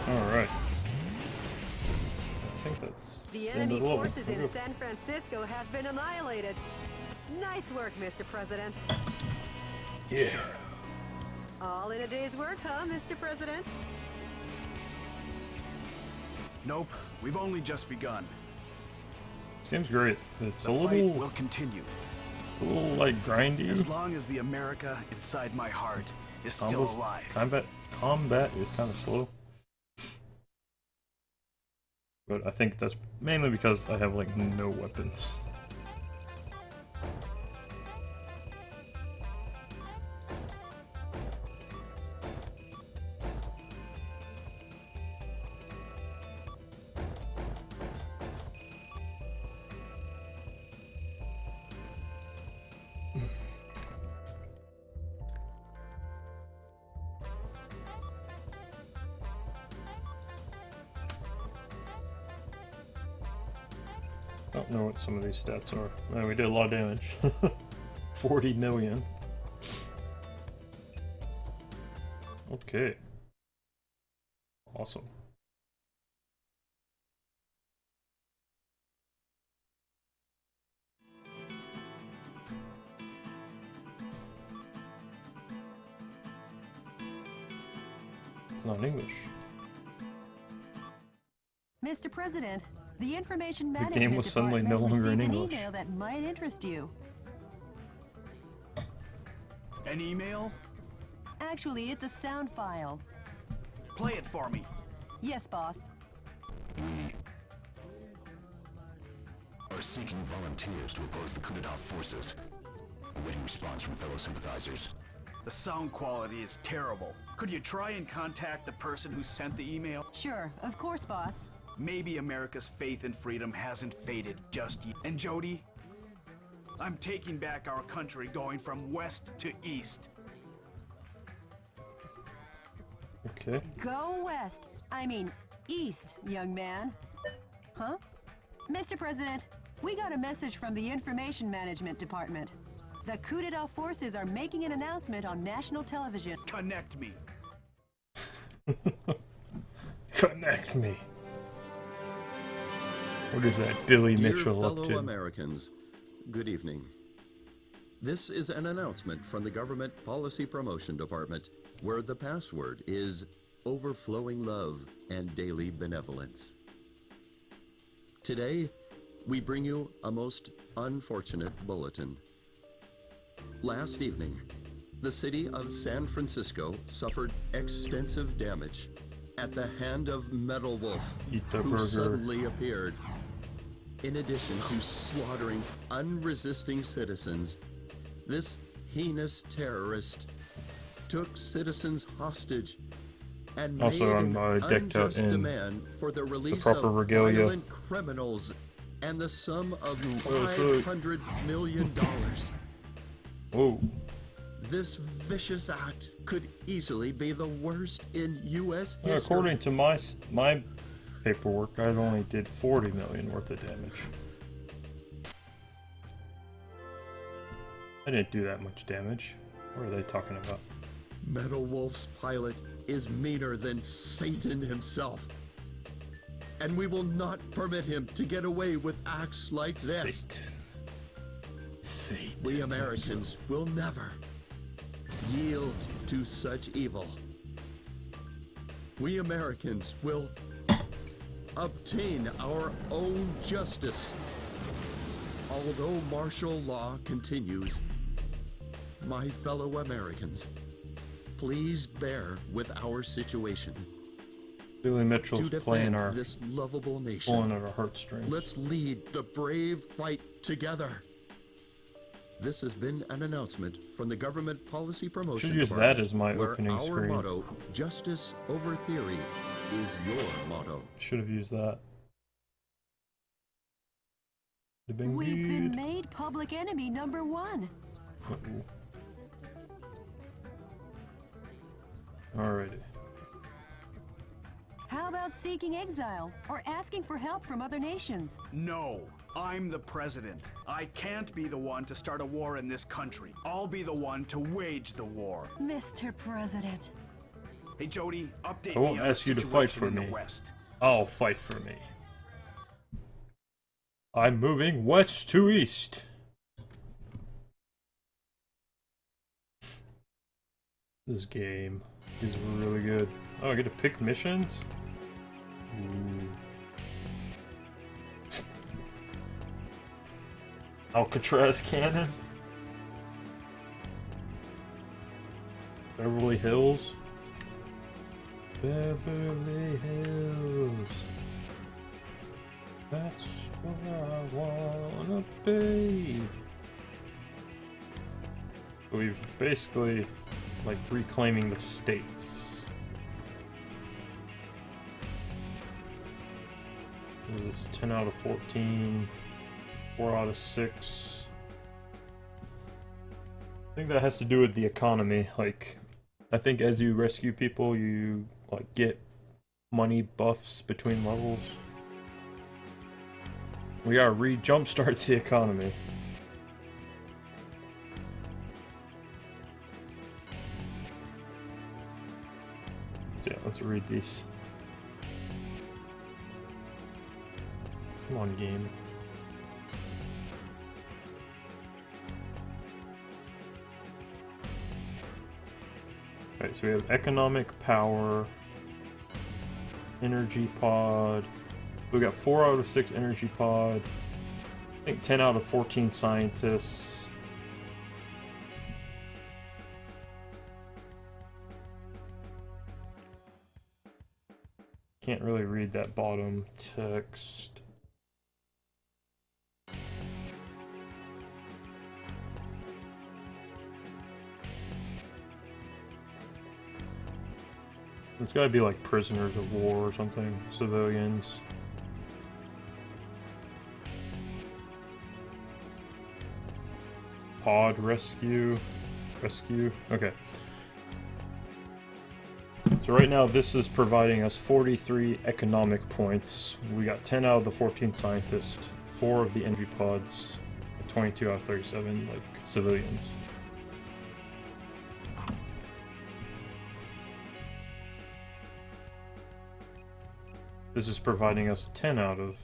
Alright. I think that's The end enemy of the level. forces There we in go. San Francisco have been annihilated. Nice work, Mr. President. Yeah. All in a day's work, huh, Mr. President? Nope, we've only just begun. This game's great. It's The a fight little, will continue. like grindy. As long as the America inside my heart is still Combos- alive. Combat is kind of slow. But I think that's mainly because I have like no weapons. I don't know what some of these stats are. Man, we did a lot of damage. 40 million. Okay. Awesome. It's not in English. Mr. President, the information The management game was suddenly no department longer in received an English. email that might interest you. An email? Actually, it's a sound file. Play it for me. Yes, boss. Are seeking volunteers to oppose the coup d'etat forces. Awaiting response from fellow sympathizers. The sound quality is terrible. Could you try and contact the person who sent the email? Sure, of course, boss. Maybe America's faith in freedom hasn't faded just yet. And Jody, I'm taking back our country, going from west to east. Okay. Go west. I mean, east, young man. Huh? Mr. President, we got a message from the Information Management Department. The coup d'etat forces are making an announcement on national television. Connect me. Connect me. What is that Billy Dear Mitchell up fellow to? Americans, good evening. This is an announcement from the Government Policy Promotion Department, where the password is overflowing love and daily benevolence. Today, we bring you a most unfortunate bulletin. Last evening, the city of San Francisco suffered extensive damage at the hand of Metal Wolf, Eat the who burger. suddenly appeared. In addition to slaughtering unresisting citizens, this heinous terrorist took citizens hostage and Also, made I'm, an decked out unjust in demand for the release proper of regalia. violent criminals and the sum of Oh, sick. $500 million. Whoa. This vicious act could easily be the worst in U.S. history. According to my paperwork, I only did 40 million worth of damage. I didn't do that much damage. What are they talking about? Metal Wolf's pilot is meaner than Satan himself. And we will not permit him to get away with acts like this. Satan. We Americans will never yield to such evil. We Americans will obtain our own justice. Although martial law continues, my fellow Americans, please bear with our situation. Billy Mitchell's To playing defend our this lovable nation, pulling at our heartstrings. let's lead the brave fight together. This has been an announcement from the Government Policy Promotion Should use Department, that as my where opening our screen. motto, justice over theory, is your motto. Should have used that. They've been We've been good. made public enemy number 1. Uh-oh. Alrighty. How about seeking exile or asking for help from other nations? No, I'm the president. I can't be the one to start a war in this country. I'll be the one to wage the war. Mr. President. Hey, Jody, update I won't me on ask the you to fight situation for in me. the West. I'll fight for me. I'm moving west to east. This game is really good. Oh, I get to pick missions? Ooh. Alcatraz Cannon? Beverly Hills? Beverly Hills. That's where I wanna be. We've basically like reclaiming the states. It was 10 out of 14, 4 out of 6. I think that has to do with the economy. Like, I think as you rescue people, you like get money buffs between levels. We gotta jumpstart the economy. So yeah, let's read these. Come on, game. Alright, so we have economic power, energy pod. We got 4 out of 6 energy pod. I think 10 out of 14 scientists. Can't really read that bottom text. It's gotta be like prisoners of war or something. Civilians. Pod rescue. Rescue. Okay. So right now this is providing us 43 economic points. We got 10 out of the 14 scientists, 4 of the energy pods, 22 out of 37 like civilians. This is providing us 10 out of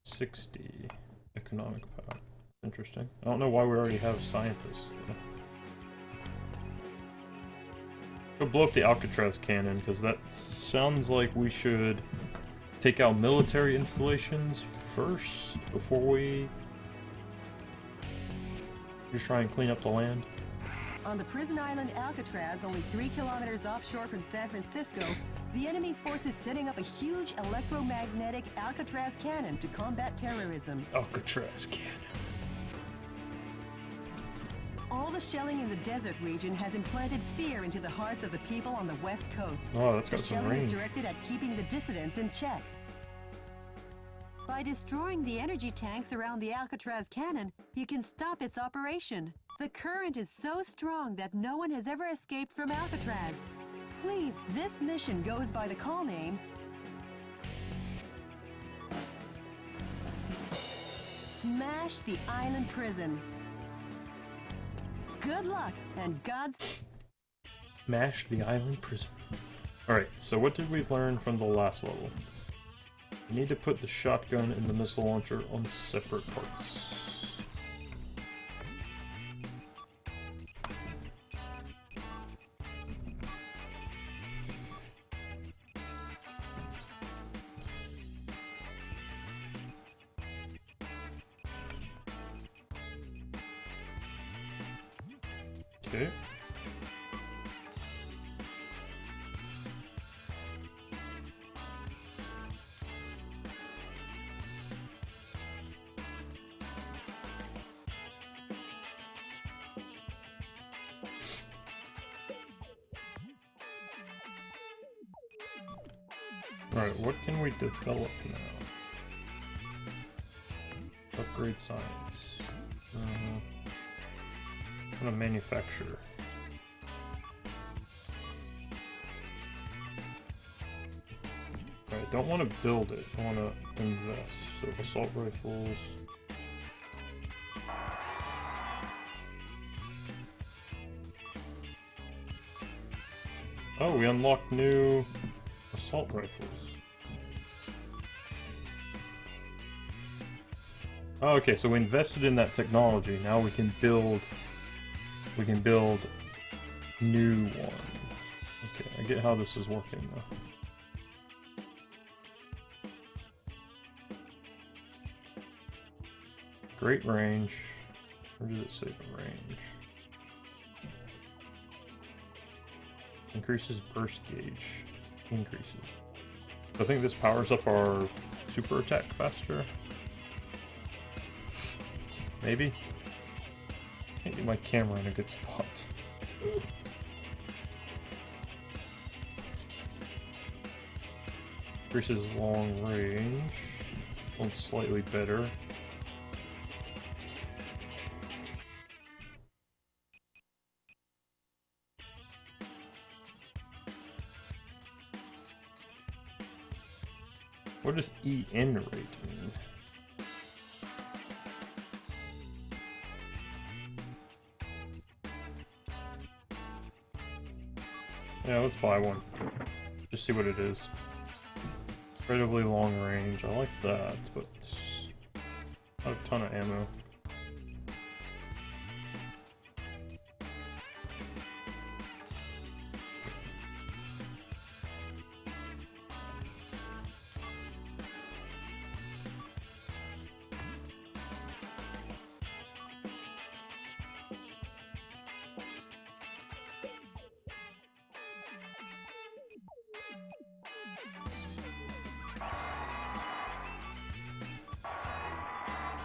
60 economic power. Interesting. I don't know why we already have scientists, though. Go blow up the Alcatraz cannon, because that sounds like we should take out military installations first, before we just try and clean up the land. On the prison island Alcatraz, only 3 kilometers offshore from San Francisco, the enemy force is setting up a huge electromagnetic Alcatraz cannon to combat terrorism. Alcatraz cannon. All the shelling in the desert region has implanted fear into the hearts of the people on the west coast. Oh, that's got The some shelling is range. directed at keeping the dissidents in check. By destroying the energy tanks around the Alcatraz cannon, you can stop its operation. The current is so strong that no one has ever escaped from Alcatraz. Please, this mission goes by the call name Smash the Island Prison. Good luck and God's... Mash the island prison. Alright, so what did we learn from the last level? We need to put the shotgun and the missile launcher on separate parts. Okay. Alright, what can we develop now? Upgrade science. I'm gonna manufacture. Alright, don't want to build it, I want to invest. So assault rifles. Oh, we unlocked new assault rifles. Oh, okay, so we invested in that technology. Now we can build new ones. Okay, I get how this is working though. Great range. Where does it say the range? Increases burst gauge. Increases. I think this powers up our super attack faster. Maybe? Can't get my camera in a good spot. Increases long range. One's slightly better. What does EN rate mean? Yeah, let's buy one. Just see what it is. Incredibly long range. I like that, but not a ton of ammo.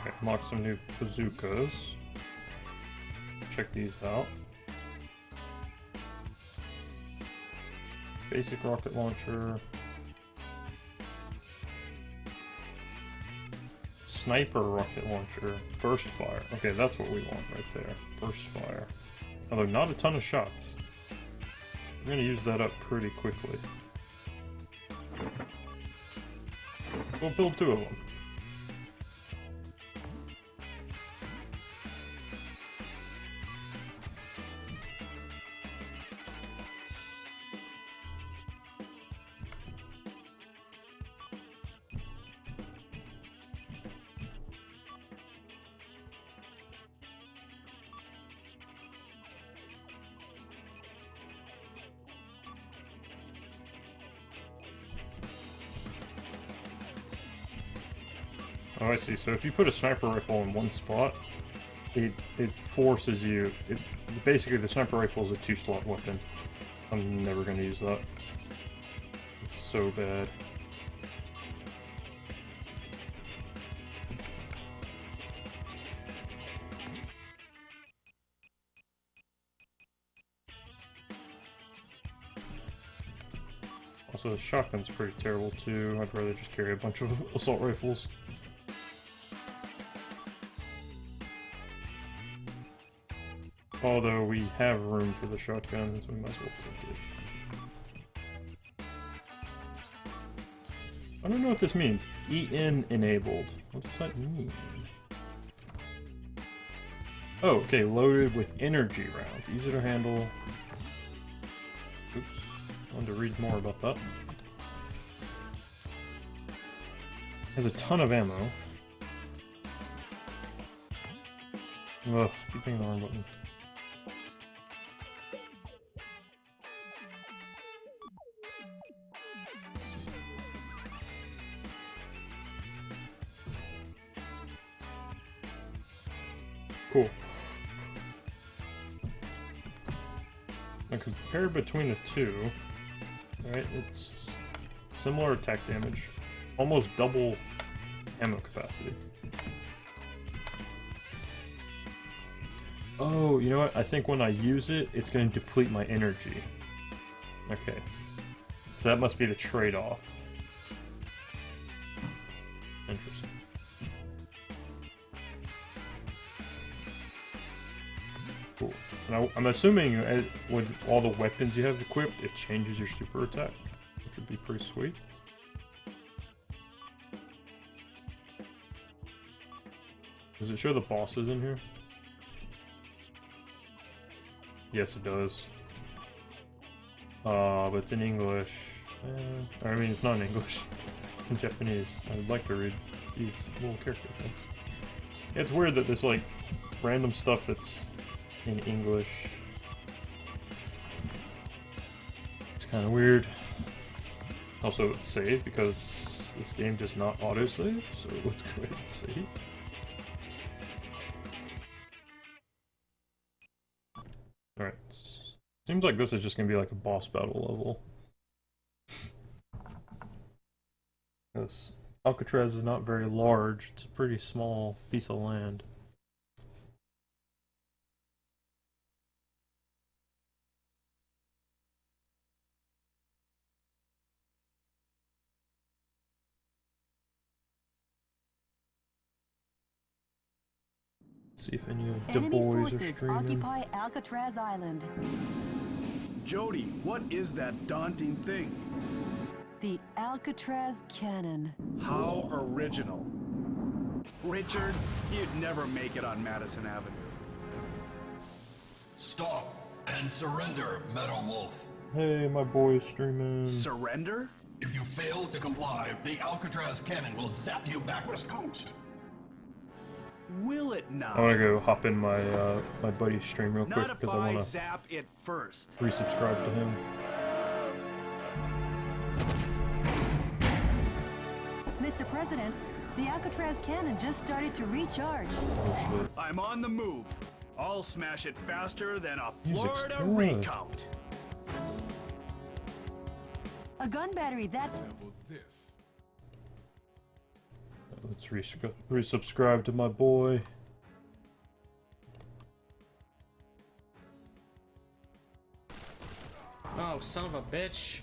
Okay, unlock some new bazookas. Check these out. Basic rocket launcher. Sniper rocket launcher. Burst fire. Okay, that's what we want right there. Burst fire. Although not a ton of shots. We're gonna use that up pretty quickly. We'll build 2 of them. Oh, I see. So if you put a sniper rifle in one spot, it forces you. Basically, the sniper rifle is a 2-slot weapon. I'm never going to use that. It's so bad. Also, the shotgun's pretty terrible too. I'd rather just carry a bunch of assault rifles. Although we have room for the shotgun, so we might as well take it. I don't know what this means. EN enabled. What does that mean? Oh, okay. Loaded with energy rounds. Easy to handle. Oops. I wanted to read more about that. Has a ton of ammo. Ugh, keep hitting the wrong button. Cool. Now compare between the two. Right, it's similar attack damage, almost double ammo capacity. Oh, you know what? I think when I use it, it's going to deplete my energy. Okay. So that must be the trade-off. Interesting. Cool. Now, I'm assuming with all the weapons you have equipped, it changes your super attack, which would be pretty sweet. Does it show the bosses in here? Yes, it does. But it's in English. I mean, it's not in English. It's in Japanese. I would like to read these little character things. Yeah, it's weird that there's like random stuff that's in English. It's kind of weird. Also, it's saved because this game does not autosave, so let's go ahead and save. Alright. Seems like this is just gonna be like a boss battle level. This Alcatraz is not very large, it's a pretty small piece of land. See if any of the Enemy boys are forces streaming. occupy Alcatraz Island. Jody, what is that daunting thing? The Alcatraz Cannon. How original. Richard, you'd never make it on Madison Avenue. Stop and surrender, Metal Wolf. Hey, my boy's streaming. Surrender? If you fail to comply, the Alcatraz cannon will zap you back west coast. Will it not? I want to go hop in my my buddy's stream real quick Not if because I I want to zap it first. resubscribe to him. Mr. President, the Alcatraz Cannon just started to recharge. Oh shit. I'm on the move. I'll smash it faster than a Music's Florida good. recount. A gun battery, that's... Let's resubscribe to my boy. Oh, son of a bitch.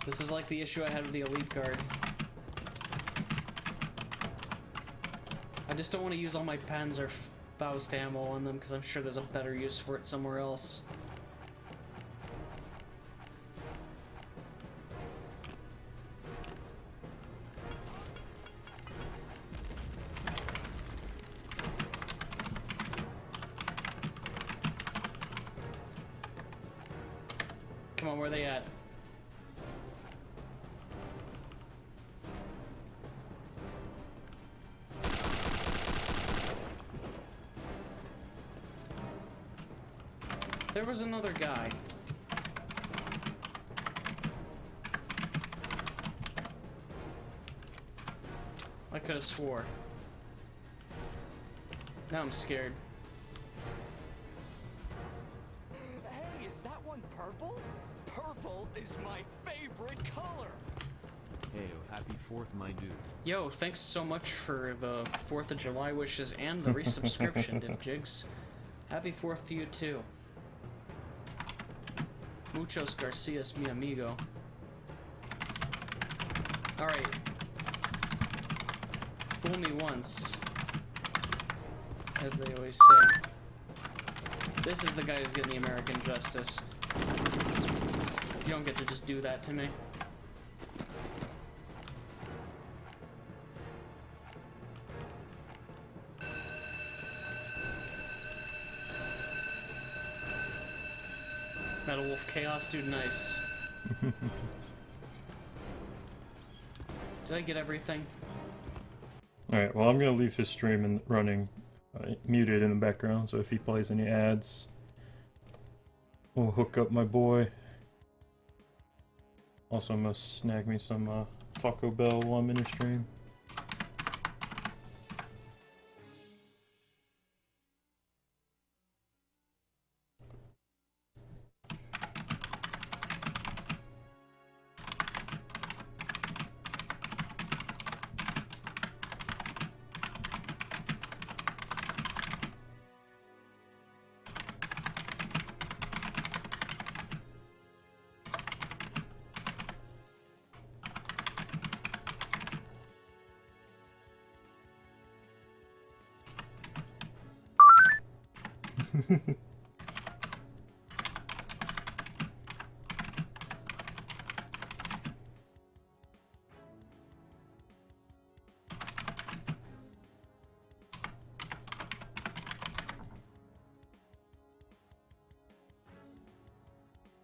This is like the issue I had with the Elite card. I just don't want to use all my pens or Faust ammo on them because I'm sure there's a better use for it somewhere else. Come on, where are they at? There was another guy. I could have swore. Now I'm scared. Hey, is that one purple? Purple is my favorite color. Hey, happy 4th, my dude. Yo, thanks so much for the 4th of July wishes and the resubscription, Div Jigs. Happy 4th to you too. Muchos Garcias, mi amigo. Alright. Fool me once, as they always say. This is the guy who's getting the American justice. You don't get to just do that to me. Metal Wolf Chaos, dude, nice. Did I get everything? Alright, well, I'm gonna leave his stream and running muted in the background, so if he plays any ads, we'll hook up my boy. Also, I'm gonna snag me some Taco Bell while I'm in the stream.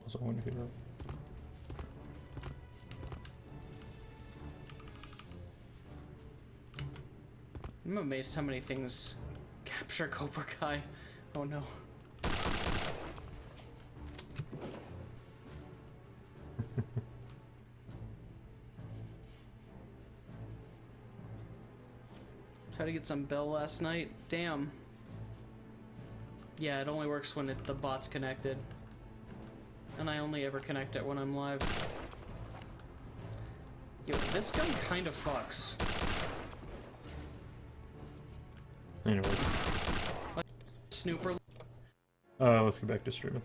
Also, I wonder here. I'm amazed how many things capture Cobra Kai. Oh no. Tried to get some bell last night. Damn. Yeah, it only works when the bot's connected. And I only ever connect it when I'm live. Yo, this gun kind of fucks. Anyways. Like, Snooper. Let's get back to streaming.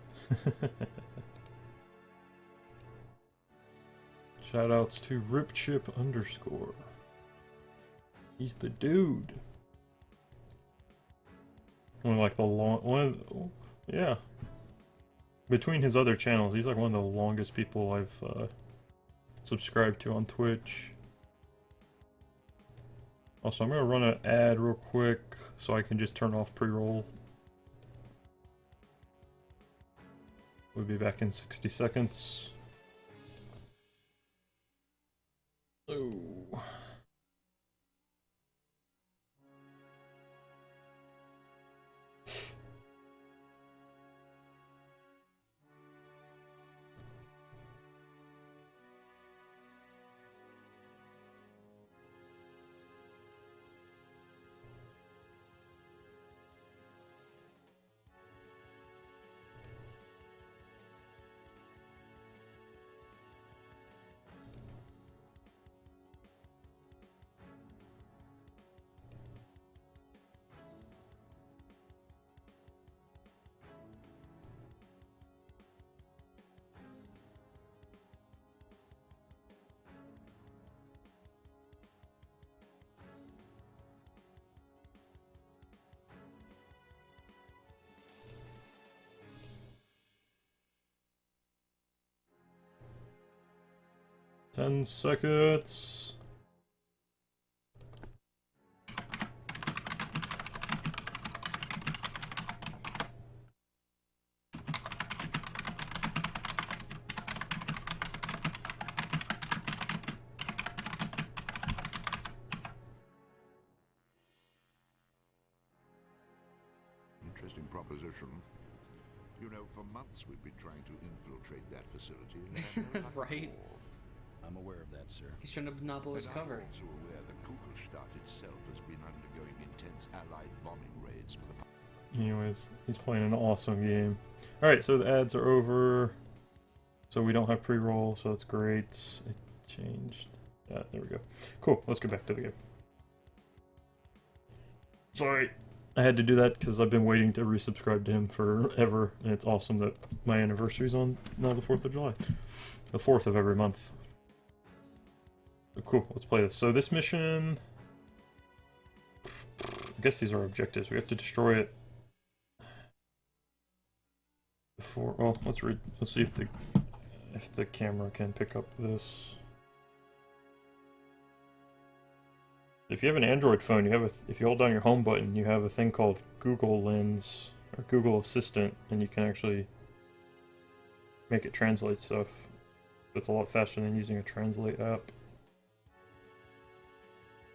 Shoutouts to RipChip_. He's the dude. Yeah. Between his other channels, he's like one of the longest people I've subscribed to on Twitch. Also, I'm gonna run an ad real quick so I can just turn off pre-roll. We'll be back in 60 seconds. Oh. Ten seconds. Interesting proposition. You know, for months we've been trying to infiltrate that facility. And had no luck at Right. all. I'm aware of that, sir. He's trying to monopolize his And cover. I'm also aware that Kugelstadt itself has been undergoing intense Allied bombing raids for the Anyways, he's playing an awesome game. Alright, so the ads are over. So we don't have pre-roll, so that's great. It changed. There we go. Cool, let's get back to the game. Sorry, I had to do that because I've been waiting to resubscribe to him forever, and it's awesome that my anniversary's on now the 4th of July. The 4th of every month. So cool, let's play this. So this mission... I guess these are objectives. We have to destroy it before... Oh, let's read. Let's see if the camera can pick up this. If you have an Android phone, you have if you hold down your home button, you have a thing called Google Lens or Google Assistant, and you can actually make it translate stuff. It's a lot faster than using a translate app.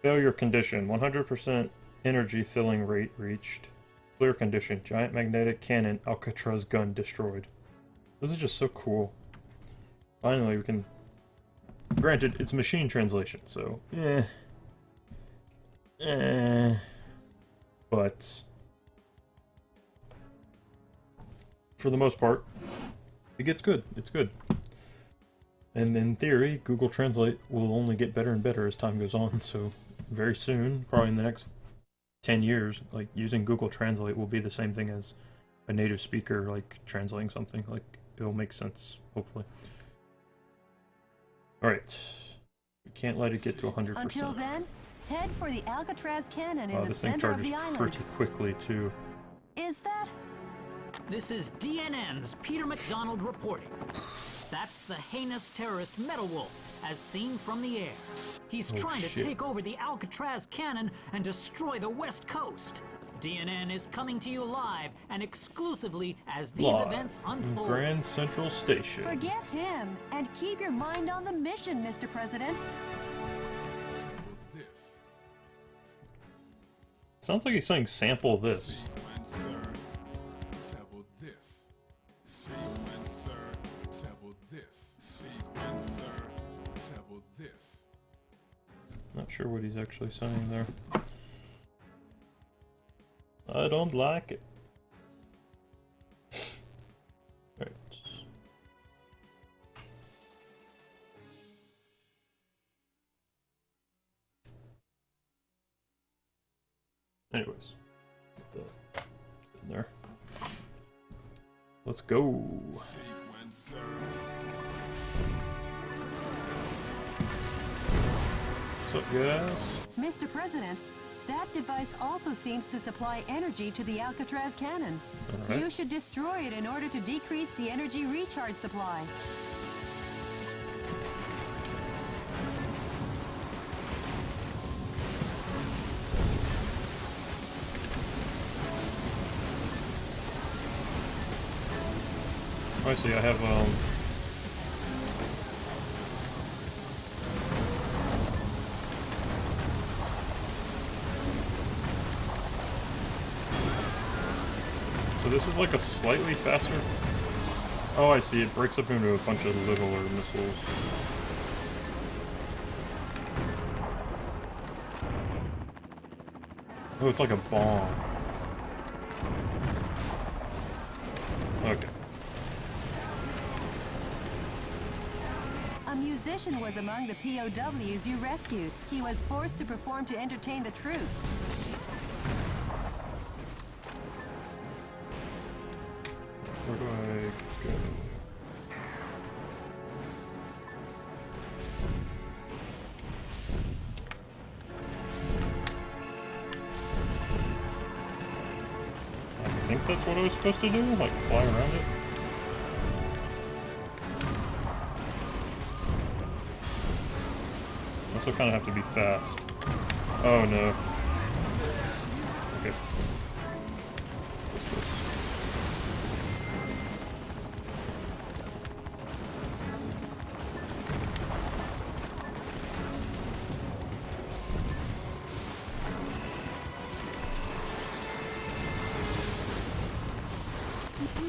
Failure condition: 100% energy filling rate reached. Clear condition: giant magnetic cannon Alcatraz gun destroyed. This is just so cool. Finally, we can. Granted, it's machine translation, so but for the most part, it gets good. It's good. And in theory, Google Translate will only get better and better as time goes on, so very soon, probably in the next 10 years, like, using Google Translate will be the same thing as a native speaker, like, translating something. Like, it'll make sense, hopefully. Alright. We can't let it get to 100%. Until then, head for the Alcatraz cannon in the This thing center of charges the island. pretty quickly, too. Is that? This is DNN's Peter McDonald reporting. That's the heinous terrorist Metal Wolf, as seen from the air. He's trying to take over the Alcatraz cannon and destroy the West Coast. DNN is coming to you live and exclusively as these Live events from unfold. Grand Central Station. Forget him and keep your mind on the mission, Mr. President. Sounds like he's saying sample this. Sequencer, sample this. Sequencer, sample this. Sequencer, sample this. Not sure what he's actually saying there. I don't like it. Right. Anyways, put that in there. Let's go. Sequencer. What's up, guys? Mr. President, that device also seems to supply energy to the Alcatraz cannon. Alright. You should destroy it in order to decrease the energy recharge supply. Oh, I see, I have, so this is like a slightly faster... Oh, I see, it breaks up into a bunch of littler missiles. Oh, it's like a bomb. Okay. A musician was among the POWs you rescued. He was forced to perform to entertain the troops. Where do I go? I think that's what I was supposed to do, like fly around it. Also kind of have to be fast. Oh no. Okay. What's this?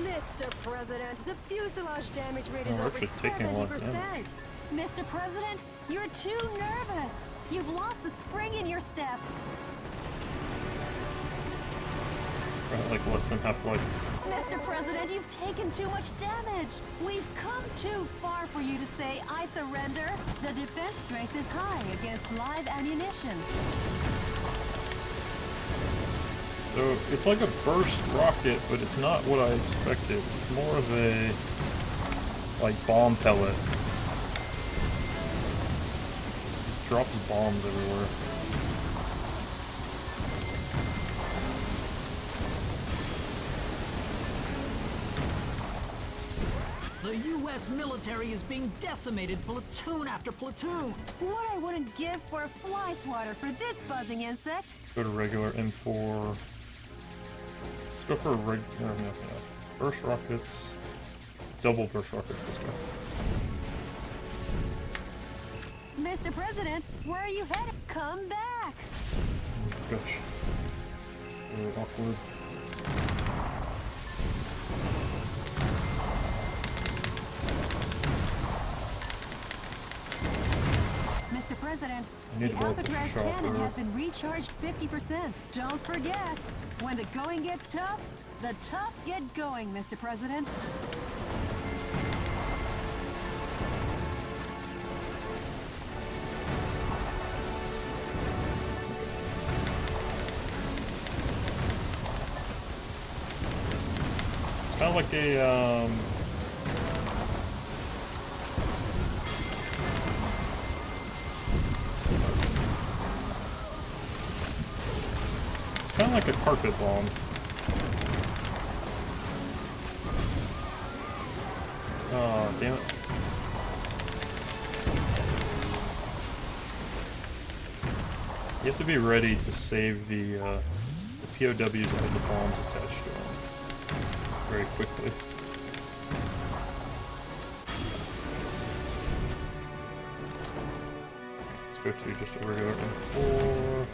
Mr. President, the fuselage damage rate Oh, is we're over actually taking a lot of 70%. damage. Mr. President, you're too nervous. You've lost the spring in your step. Like less than half-life. Mr. President, you've taken too much damage. We've come too far for you to say, I surrender. The defense strength is high against live ammunition. So it's like a burst rocket, but it's not what I expected. It's more of a like bomb pellet. It drops bombs everywhere. The U.S. military is being decimated platoon after platoon. What I wouldn't give for a fly swatter for this buzzing insect. Go to regular M4. Let's go for a regular burst rockets. Double burst rockets. Let's go. Mr. President, where are you headed? Come back. Gosh. Really awkward. Mr. President, I need the to go up with the Alcatraz cannon chopper. has been recharged 50%. Don't forget, when the going gets tough, the tough get going, Mr. President. It's kind of like a kind of like a carpet bomb. Oh, damn it. You have to be ready to save the POWs that have the bombs attached to them very quickly. Let's go to just a regular M4.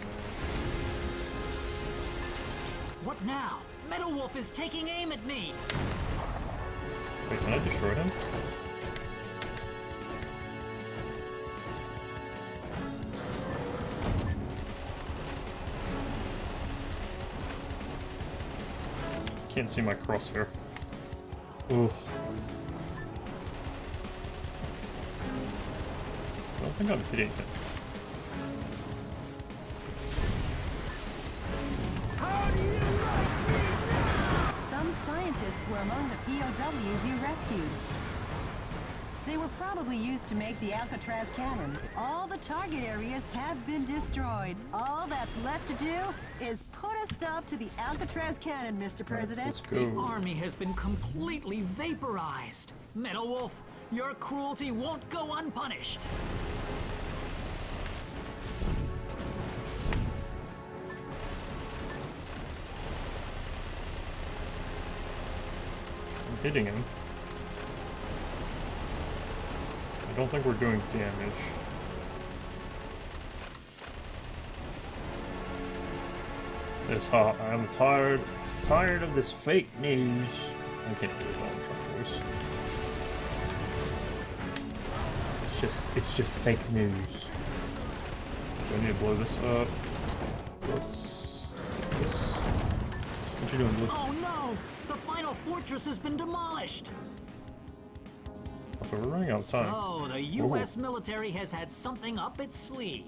What now? Metal Wolf is taking aim at me! Wait, can I destroy him? Can't see my crosshair. Ooh. I don't think I'm hitting him. Some scientists were among the POWs you rescued. They were probably used to make the Alcatraz cannon. All the target areas have been destroyed. All that's left to do is put a stop to the Alcatraz cannon, Mr. President. Let's The go. army has been completely vaporized. Metal Wolf, your cruelty won't go unpunished. I'm hitting him. I don't think we're doing damage. Yes, I'm tired of this fake news. I can't do a Donald Trump voice. It's just fake news. Do I need to blow this up? Let's do this. What you doing, Blue? Oh no! The final fortress has been demolished! So we're running out of time. So, the U.S. military has had something up its sleeve.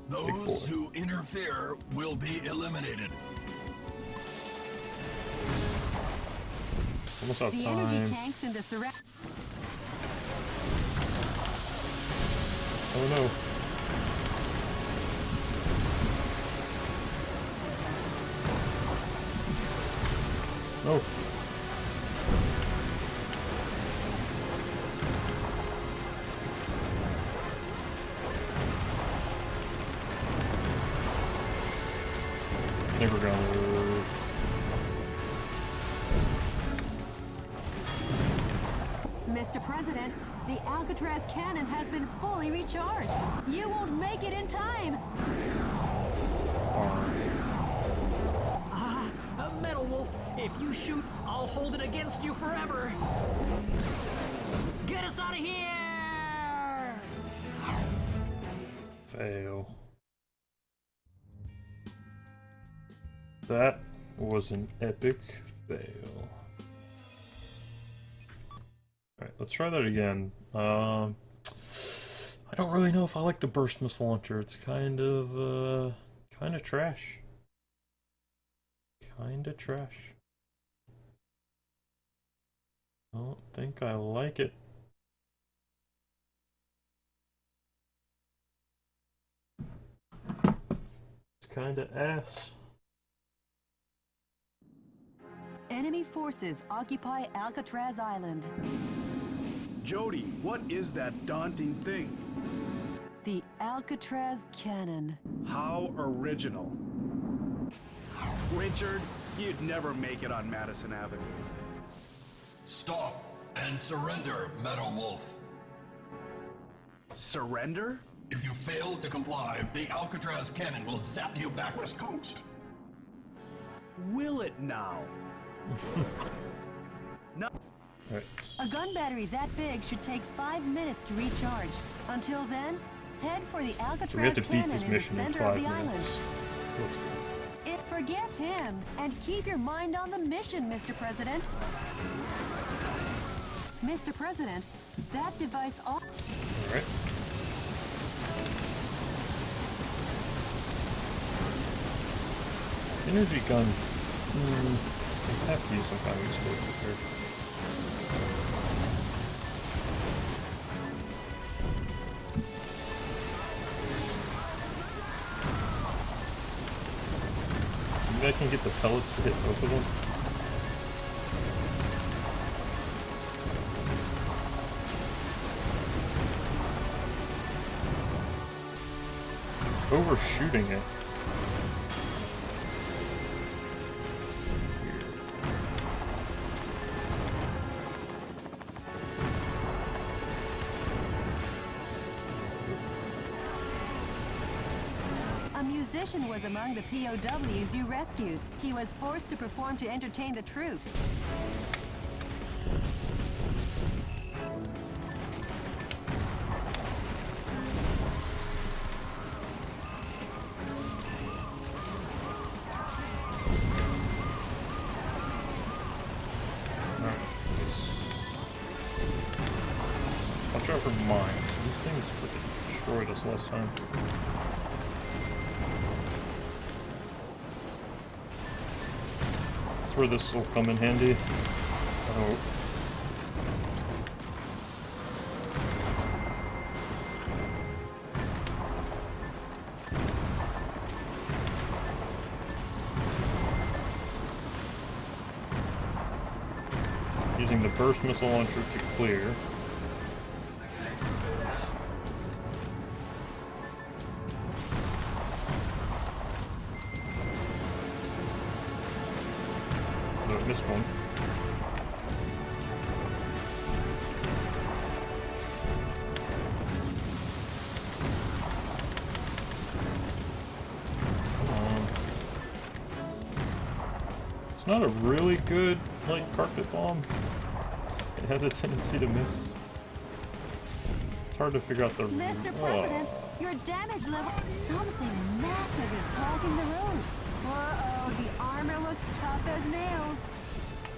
Those who interfere will be eliminated. Almost out of The energy time. tanks in the surround. Oh no. No. I think we're gonna lose. Mr. President, the Alcatraz cannon has been fully recharged. You won't make it in time. Metal Wolf, if you shoot, I'll hold it against you forever. Get us out of here! Fail. That was an epic fail. Alright, let's try that again. I don't really know if I like the burst missile launcher. It's kind of trash. Kinda trash. I don't think I like it. It's kinda ass. Enemy forces occupy Alcatraz Island. Jody, what is that daunting thing? The Alcatraz Cannon. How original. Richard, you'd never make it on Madison Avenue. Stop and surrender, Metal Wolf. Surrender? If you fail to comply, the Alcatraz cannon will zap you back west coast. Will it now? No. Right. A gun battery that big should take 5 minutes to recharge. Until then, head for the Alcatraz So we have to beat Cannon this in the mission in center 5 of the minutes. Let's go. island. Forget him and keep your mind on the mission, Mr. President. Mr. President, that device all. Alright. Energy gun. I have to use some kind of explosive here. Maybe I can get the pellets to hit both of them. It's overshooting it. A musician was among the POWs you rescued. He was forced to perform to entertain the troops. Watch out for mines. These things freaking destroyed us last time. That's where this will come in handy. Oh. Using the burst missile launcher to clear. Oh, missed one. Come on. It's not a really good, like, carpet bomb. It has a tendency to miss. It's hard to figure out the... Mr. President, your damage level... Something massive is blocking the road. Uh-oh, the armor looks tough as nails.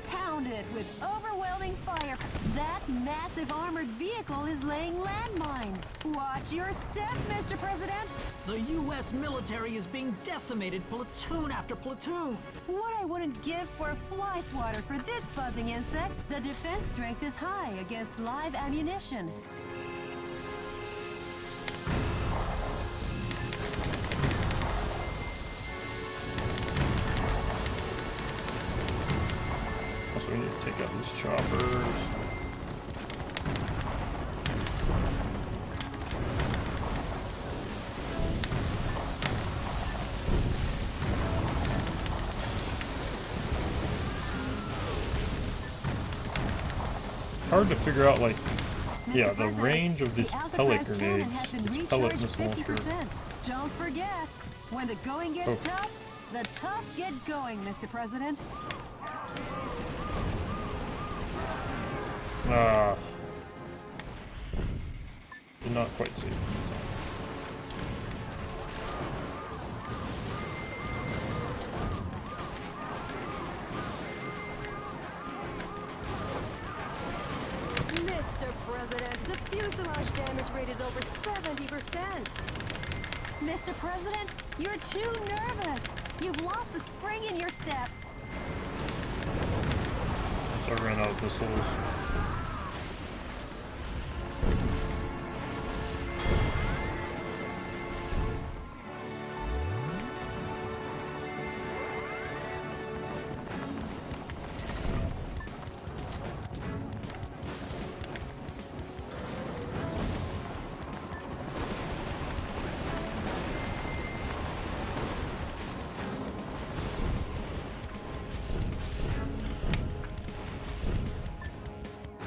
Pound it with overwhelming fire. That massive armored vehicle is laying landmines. Watch your step, Mr. President. The U.S. military is being decimated platoon after platoon. What I wouldn't give for fly swatter for this buzzing insect. The defense strength is high against live ammunition. Also, we need to take out these choppers. Hard to figure out, like, yeah, the range of this pellet grenades, this pellet missile launcher. Don't forget, when the going gets tough, the tough get going, Mr. President. Did not quite see it in time. President. The fuselage damage rate is over 70%. Mr. President, you're too nervous. You've lost the spring in your step. So I ran out of missiles.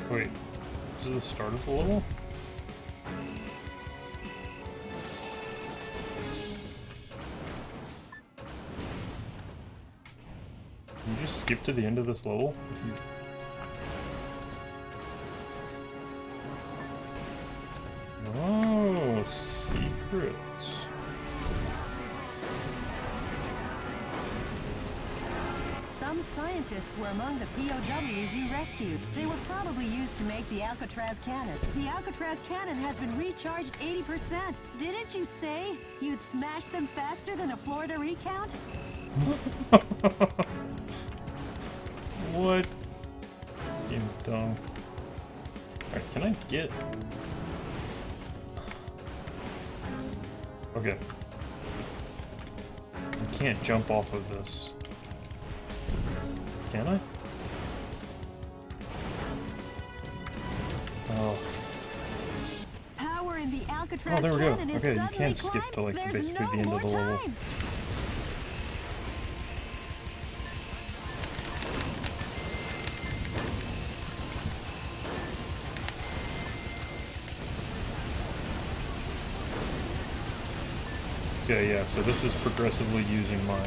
Wait, this is the start of the level? Can you just skip to the end of this level? If you... Oh, secrets. Some scientists were among the POWs you rescued. They were probably used to make the Alcatraz cannon. The Alcatraz cannon has been recharged 80%. Didn't you say you'd smash them faster than a Florida recount? What? Game's dumb. Alright, can I get... Okay. I can't jump off of this. Can I? Oh. Power in the Alcatraz Oh, there we go. cannon is Okay, you suddenly can skip climbing. to like There's basically no the end more of the level. time. Okay, yeah, so this is progressively using my...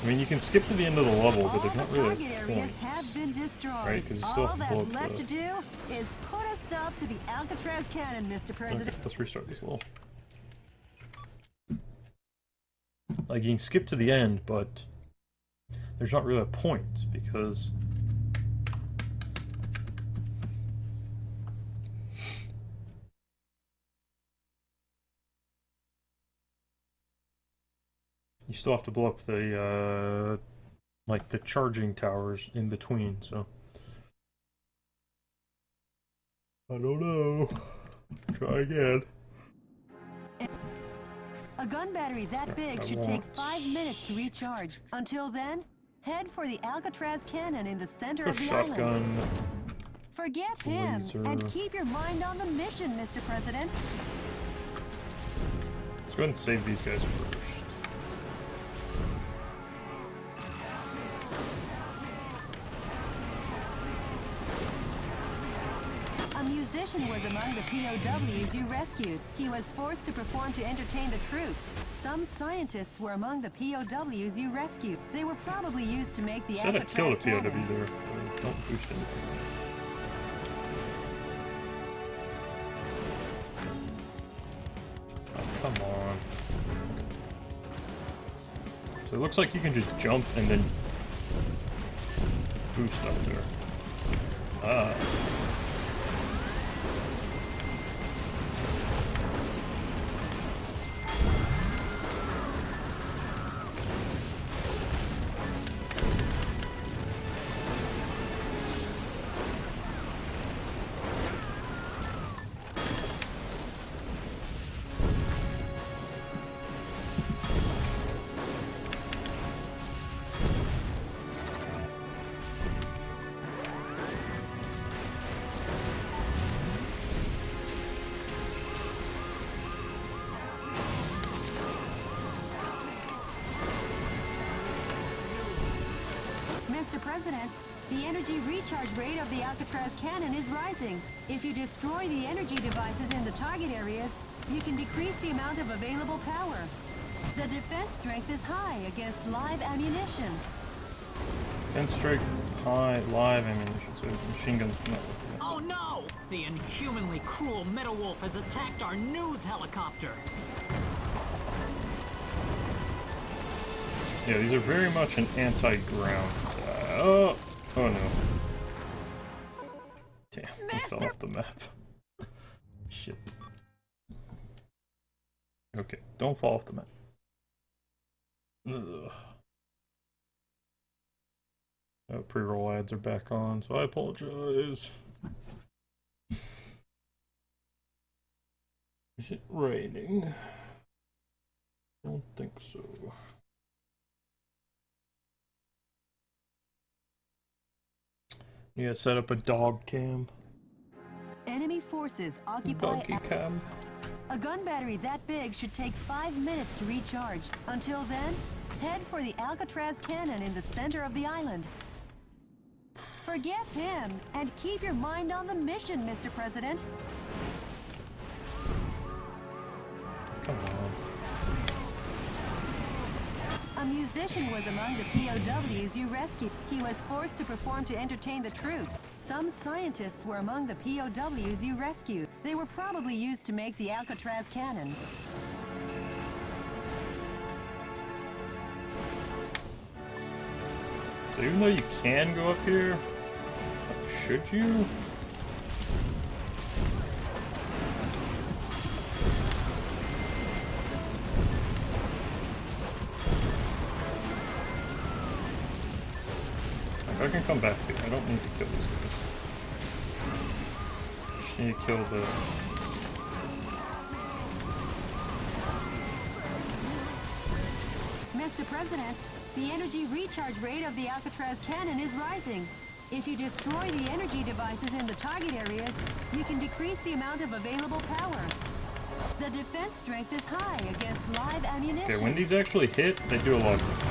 I mean, you can skip to the end of the level, but there's not really Target a areas point. have been destroyed. Right, 'cause you still have to blow All up that's left the- to do is put a stop to the Alcatraz cannon, Mr. President. Okay, let's restart this level. Like, you can skip to the end, but there's not really a point, because... you still have to blow up the, like, the charging towers in between, so... I don't know. Try again. A gun battery that big I should won't. take 5 minutes to recharge. Until then, head for the Alcatraz cannon in the center A of the island. shotgun. Forget him Laser. and keep your mind on the mission, Mr. President. Let's go ahead and save these guys first. A musician was among the POWs you rescued. He was forced to perform to entertain the troops. Some scientists were among the POWs you rescued. They were probably used to make the Said I Alcatraz killed a POW cannon. there. Don't boost anything. Oh, come on. So it looks like you can just jump and then boost up there. Ah. Mr. President, the energy recharge rate of the Alcatraz cannon is rising. If you destroy the energy devices in the target areas, you can decrease the amount of available power. The defense strength is high against live ammunition. Defense strike high, live ammunition, so machine guns not working. Oh no! The inhumanly cruel Metal Wolf has attacked our news helicopter. Yeah, these are very much an anti-ground. Oh, Oh no. Damn, I fell off the map. Shit. Okay, don't fall off the map. Ugh. Pre-roll ads are back on, so I apologize. Is it raining? Don't think so. Yeah, set up a dog cam. Enemy forces occupy... Donkey cam. A gun battery that big should take 5 minutes to recharge. Until then, head for the Alcatraz cannon in the center of the island. Forget him, and keep your mind on the mission, Mr. President. Come on. A musician was among the POWs you rescued. He was forced to perform to entertain the troops. Some scientists were among the POWs you rescued. They were probably used to make the Alcatraz cannon. So even though you can go up here, should you? I can come back here. I don't need to kill these guys. Just need to kill the... Mr. President, the energy recharge rate of the Alcatraz cannon is rising. If you destroy the energy devices in the target areas, you can decrease the amount of available power. The defense strength is high against live ammunition. Okay, when these actually hit, they do a lot of damage.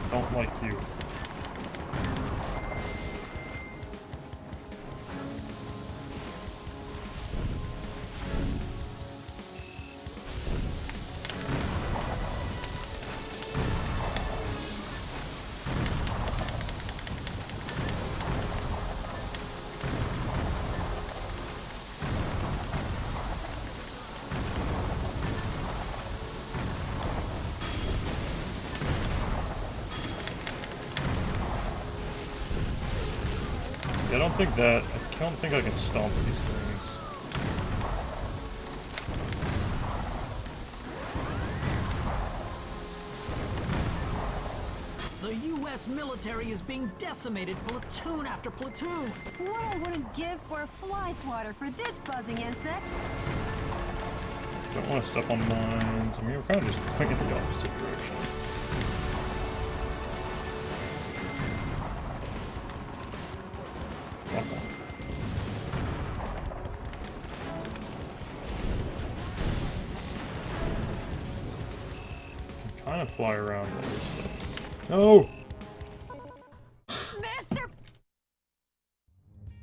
Don't like you. I don't think I can stomp these things. The U.S. military is being decimated platoon after platoon. What I wouldn't give for a fly swatter for this buzzing insect. Don't want to step on mines. I mean, we're kind of just going in the opposite direction. Kind of fly around all this stuff. No!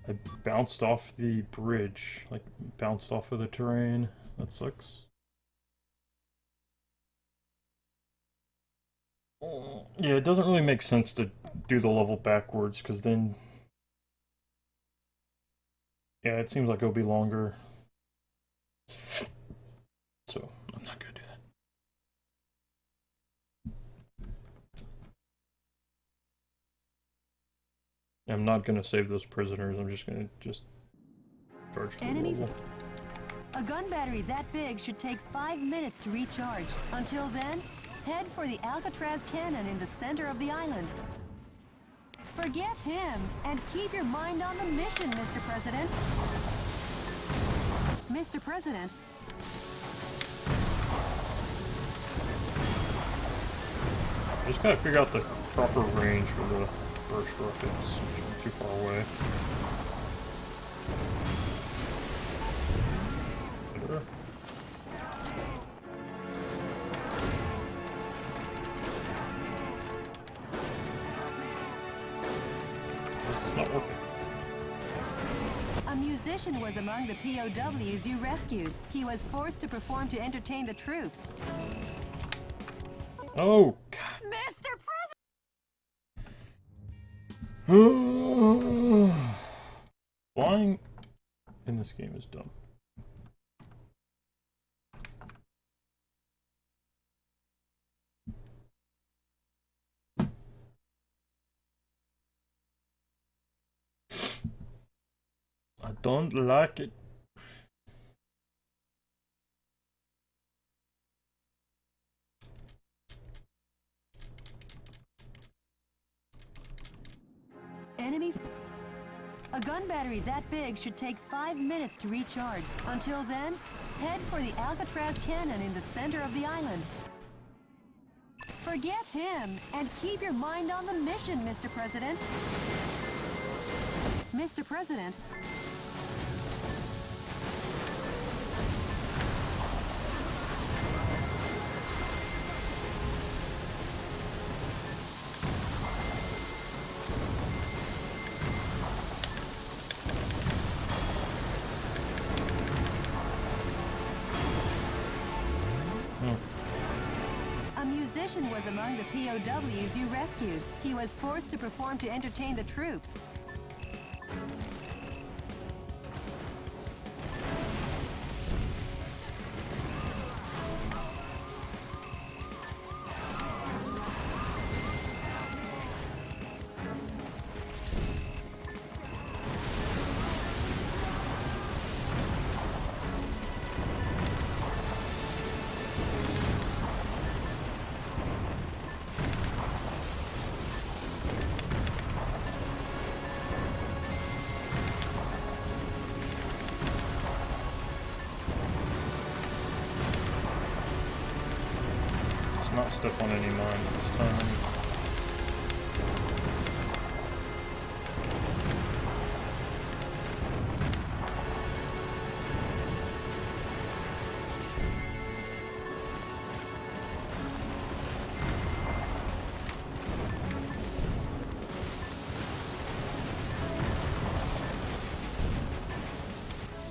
I bounced off the bridge. Like, bounced off of the terrain. That sucks. Yeah, it doesn't really make sense to do the level backwards, because then... Yeah, it seems like it'll be longer. So, I'm not gonna do that. I'm not gonna save those prisoners, I'm just gonna charge to the level. A gun battery that big should take 5 minutes to recharge. Until then, head for the Alcatraz cannon in the center of the island. Forget him, and keep your mind on the mission, Mr. President. Mr. President. I just gotta figure out the proper range for the burst rockets, which are too far away. Sure. This is not working. A A musician was among the POWs you rescued. He was forced to perform to entertain the troops. Oh, God. Mr. Flying in this game is dumb. I don't like it. Enemy. A gun battery that big should take 5 minutes to recharge. Until then, head for the Alcatraz cannon in the center of the island. Forget him and keep your mind on the mission, Mr. President. Mr. President. A musician was among the POWs you rescued. He was forced to perform to entertain the troops. Not step on any mines this time.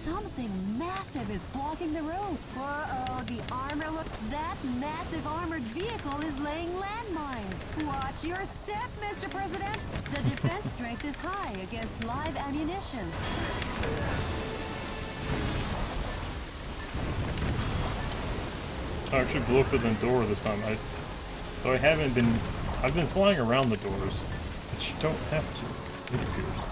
Something massive is blocking the road. Uh-oh, the armor looks... That massive armored vehicle is laying landmines. Watch your step, Mr. President. The defense strength is high against live ammunition. I actually blew up the door this time. So I haven't been... I've been flying around the doors, but you don't have to, it appears.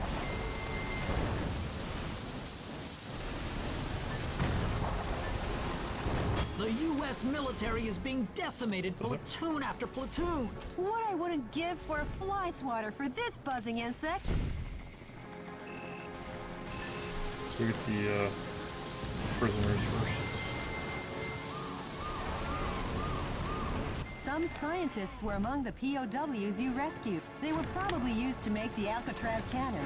The U.S. military is being decimated platoon after platoon. What I wouldn't give for a fly swatter for this buzzing insect. Let's go get the prisoners first. Some scientists were among the POWs you rescued. They were probably used to make the Alcatraz cannon.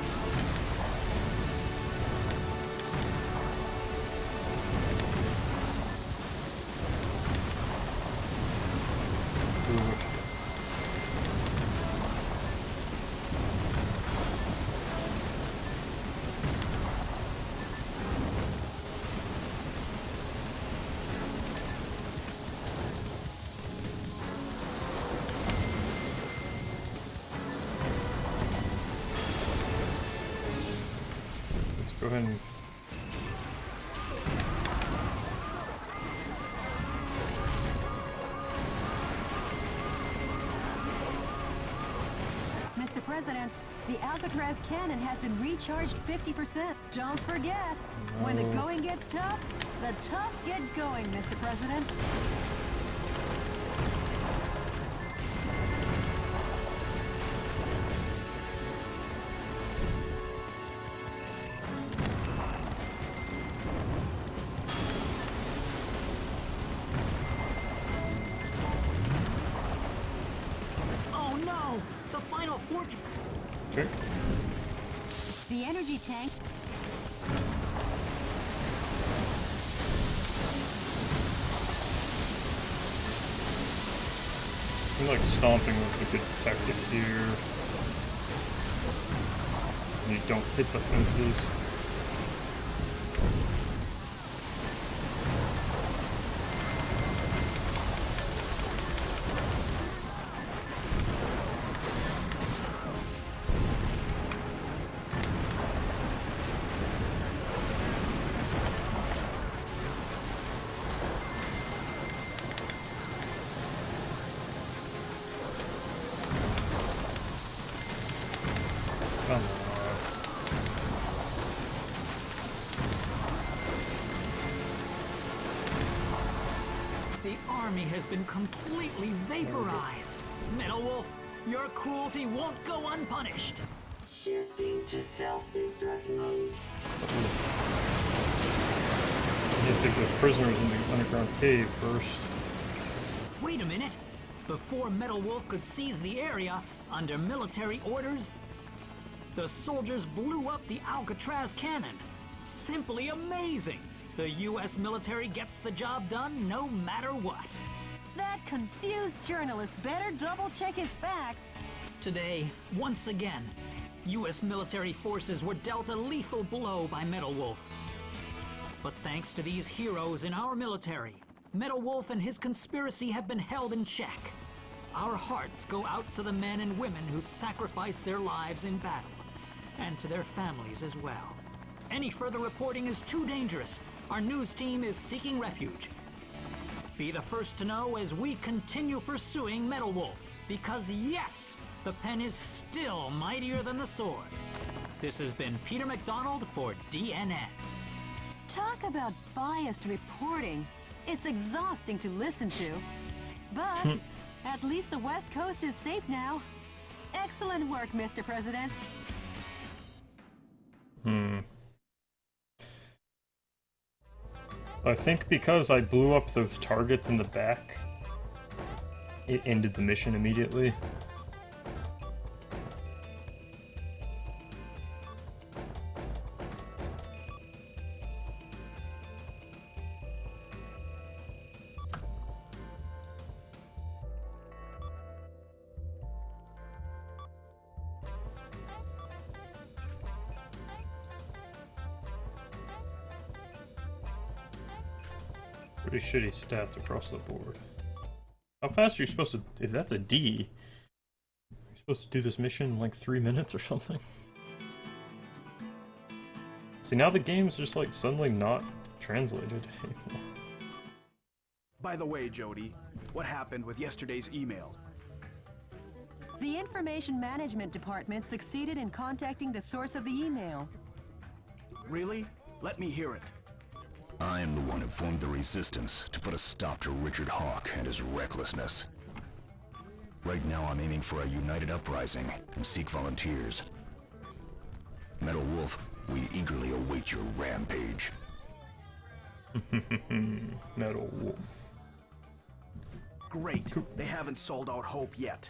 Go ahead and... Mr. President, the Alcatraz cannon has been recharged 50%. Don't forget, when the going gets tough, the tough get going, Mr. President. Okay. The energy tank. I feel like stomping was a good tactic here. And you don't hit the fences. The army has been completely vaporized. Metal Wolf, your cruelty won't go unpunished. Shifting to self-destruct mode. You need to take those prisoners in the underground cave first. Wait a minute. Before Metal Wolf could seize the area, under military orders, the soldiers blew up the Alcatraz cannon. Simply amazing. The U.S. military gets the job done no matter what. That confused journalist better double-check his facts. Today, once again, U.S. military forces were dealt a lethal blow by Metal Wolf. But thanks to these heroes in our military, Metal Wolf and his conspiracy have been held in check. Our hearts go out to the men and women who sacrificed their lives in battle, and to their families as well. Any further reporting is too dangerous. Our news team is seeking refuge. Be the first to know as we continue pursuing Metal Wolf, because yes, the pen is still mightier than the sword. This has been Peter McDonald for DNN. Talk about biased reporting. It's exhausting to listen to. But at least the West Coast is safe now. Excellent work, Mr. President. I think because I blew up those targets in the back, it ended the mission immediately. Pretty shitty stats across the board. How fast are you supposed to... If that's a D, you're supposed to do this mission in like 3 minutes or something? See, now the game's just like suddenly not translated anymore. By the way, Jody, what happened with yesterday's email? The Information Management Department succeeded in contacting the source of the email. Really? Let me hear it. I am the one who formed the Resistance to put a stop to Richard Hawk and his recklessness. Right now I'm aiming for a united uprising and seek volunteers. Metal Wolf, we eagerly await your rampage. Metal Wolf. Great. They haven't sold out Hope yet.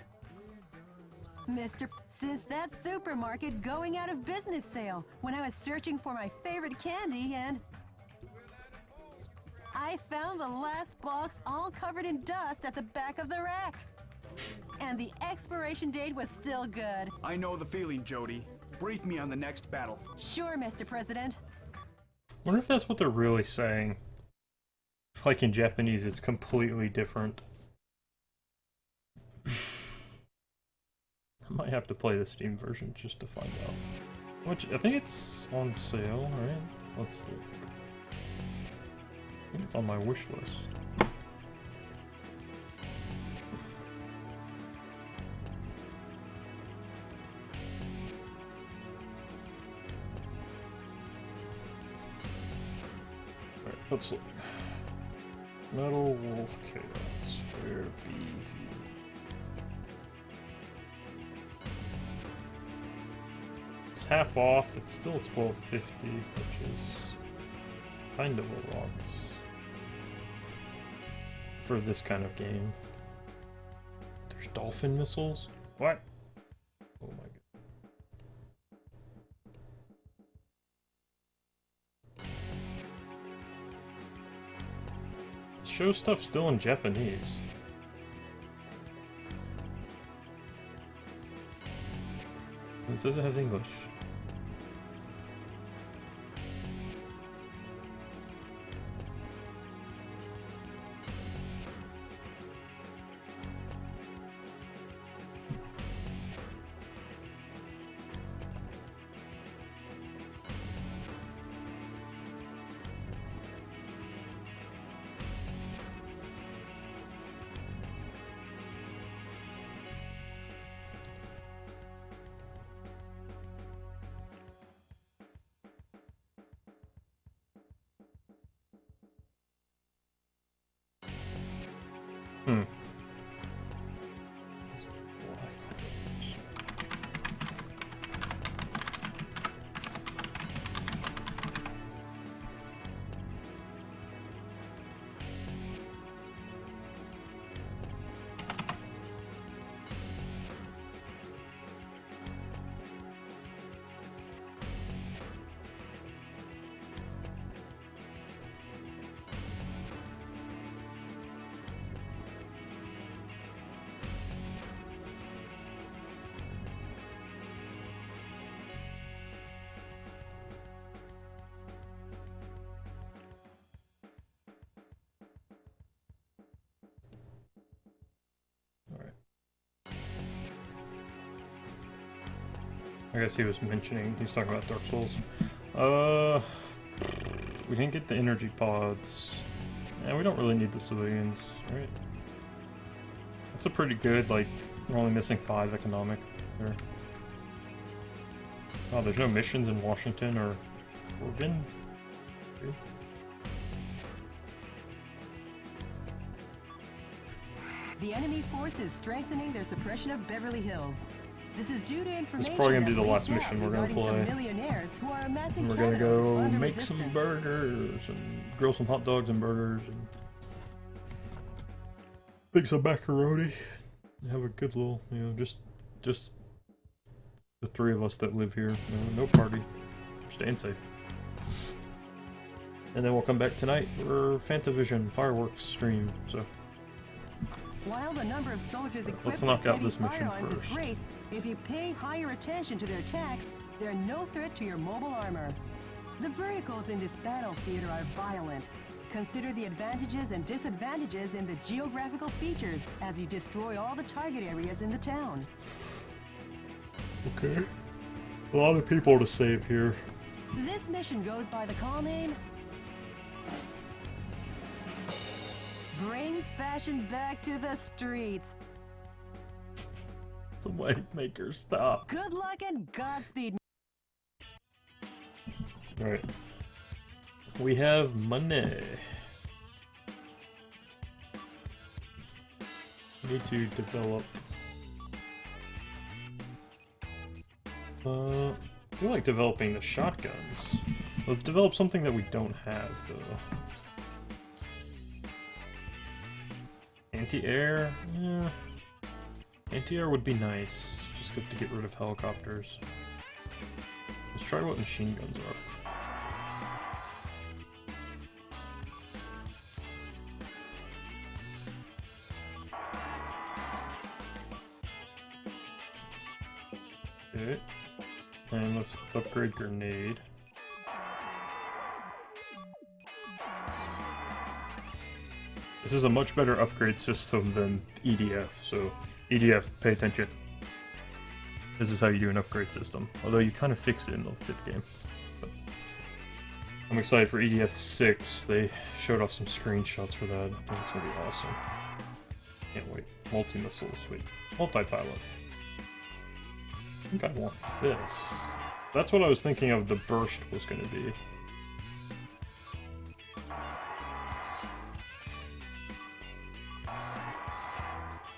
Mr. Since that supermarket going out of business sale when I was searching for my favorite candy and... I found the last box all covered in dust at the back of the rack. And the expiration date was still good. I know the feeling, Jody. Brief me on the next battle. Sure, Mr. President. Wonder if that's what they're really saying. If, like in Japanese, it's completely different. I might have to play the Steam version just to find out. Which, I think it's on sale, right? Let's look. I think it's on my wish list. Alright, let's look. Metal Wolf Chaos. Where be thee? It's half off, it's still $12.50, which is kind of a lot for this kind of game. There's dolphin missiles? What? Oh my god. Show stuff still in Japanese. It says it has English. Hmm. I guess he was mentioning, he's talking about Dark Souls. We didn't get the energy pods. And we don't really need the civilians, right? That's a pretty good, like, we're only missing 5 economic there. Oh, there's no missions in Washington or Oregon? Okay. The enemy force is strengthening their suppression of Beverly Hills. This is due to information. This is probably gonna be that the leaked last mission out we're gonna regarding play. some millionaires who are amassing And we're gonna capital go under make some resistance. burgers and grill some hot dogs and burgers and make some macaroni. Have a good little, you know, just the 3 of us that live here. You know, no party. Staying safe. And then we'll come back tonight for Fantavision fireworks stream. So While the number of soldiers equipped let's knock with out heavy this mission firearms is first. great, if you pay higher attention to their attacks, they're no threat to your mobile armor. The verticals in this battle theater are violent. Consider the advantages and disadvantages in the geographical features as you destroy all the target areas in the town. Okay. A lot of people to save here. This mission goes by the call name Bring Fashion Back to the Streets. Somebody make her stop. Good luck and Godspeed. Alright. We have money. We need to develop. I feel like developing the shotguns. Let's develop something that we don't have, though. Anti-air? Yeah. Anti-air would be nice, just to get rid of helicopters. Let's try what machine guns are. Okay. And let's upgrade grenade. This is a much better upgrade system than EDF, so EDF, pay attention. This is how you do an upgrade system. Although you kind of fixed it in the 5th game. But I'm excited for EDF 6. They showed off some screenshots for that. I think it's gonna be awesome. Can't wait. Multi-missiles, wait. Multi-pilot. I think I want this. That's what I was thinking of the burst was gonna be.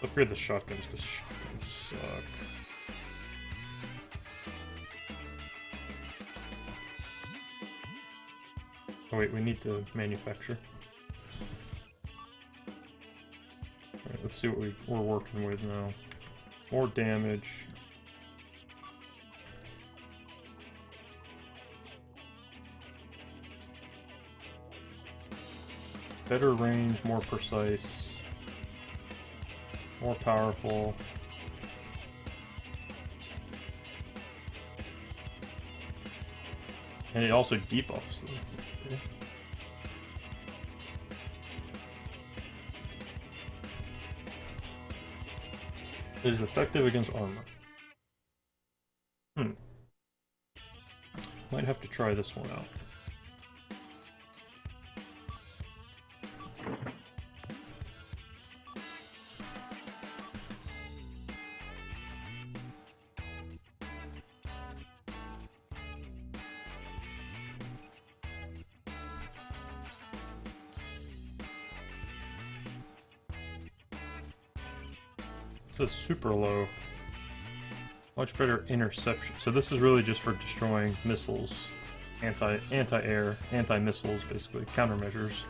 Upgrade the shotguns, because shotguns suck. Oh wait, we need to manufacture. Alright, let's see what we're working with now. More damage. Better range, more precise. More powerful. And it also debuffs them. Okay. It is effective against armor. Might have to try this one out. says super low. Much better interception. So this is really just for destroying missiles, anti-air, anti-missiles, basically countermeasures.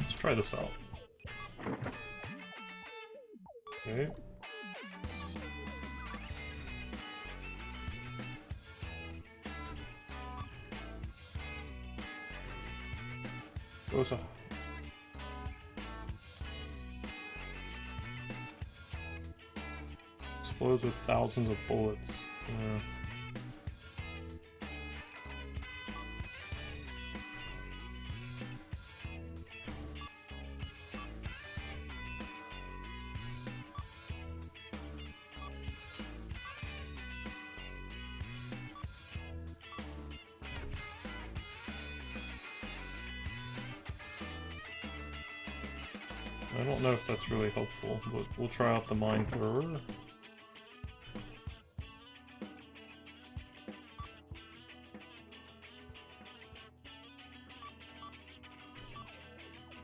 Let's try this out. Okay. Rosa. Explodes with thousands of bullets. Yeah. I don't know if that's really helpful, but we'll try out the mine thrower.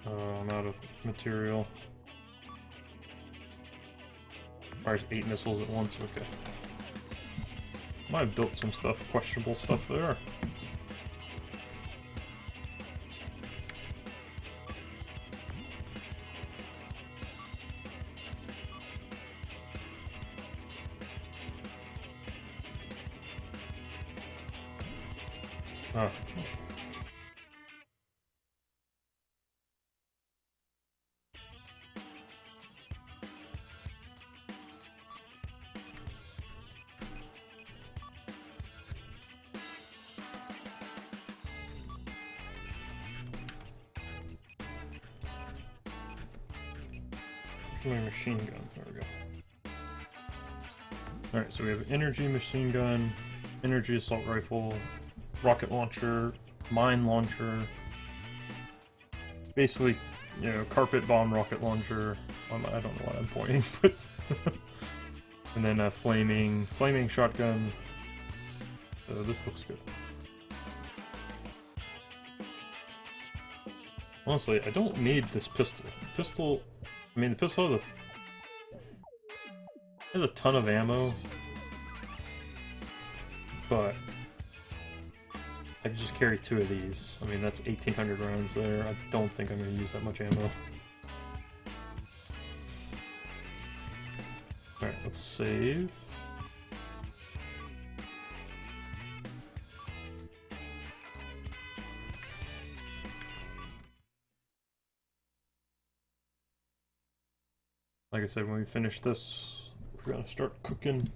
I'm out of material. Fires 8 missiles at once, okay. Might have built some stuff, questionable stuff there. Oh. My machine gun. There we go. Alright, so we have energy machine gun, energy assault rifle, rocket launcher, mine launcher, basically, you know, carpet bomb rocket launcher. I don't know what I'm pointing, but and then a flaming shotgun. So this looks good. Honestly, I don't need this pistol. I mean, the pistol has a ton of ammo, but I can just carry 2 of these. I mean, that's 1,800 rounds there. I don't think I'm going to use that much ammo. Alright, let's save. Like I said, when we finish this, we're gonna start cooking.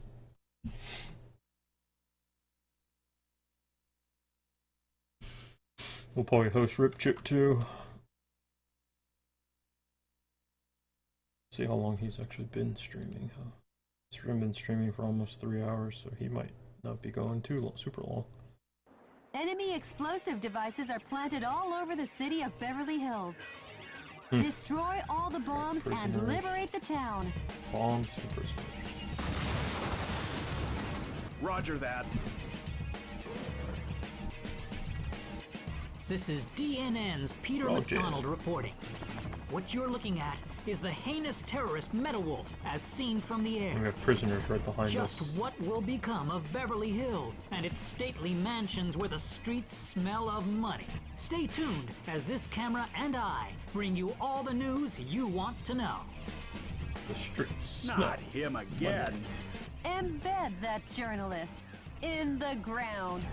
We'll probably host Rip Chip too. See how long he's actually been streaming. He's been streaming for almost 3 hours, so he might not be going too super long. Enemy explosive devices are planted all over the city of Beverly Hills. Destroy all the bombs and liberate the town. Bombs and prisoners. Roger that. This is DNN's Peter McDonald reporting. What you're looking at is the heinous terrorist Metal Wolf, as seen from the air. We have prisoners right behind Just us. what will become of Beverly Hills and its stately mansions where the streets smell of money? Stay tuned as this camera and I bring you all the news you want to know. The streets. Not him again. Embed that journalist in the ground.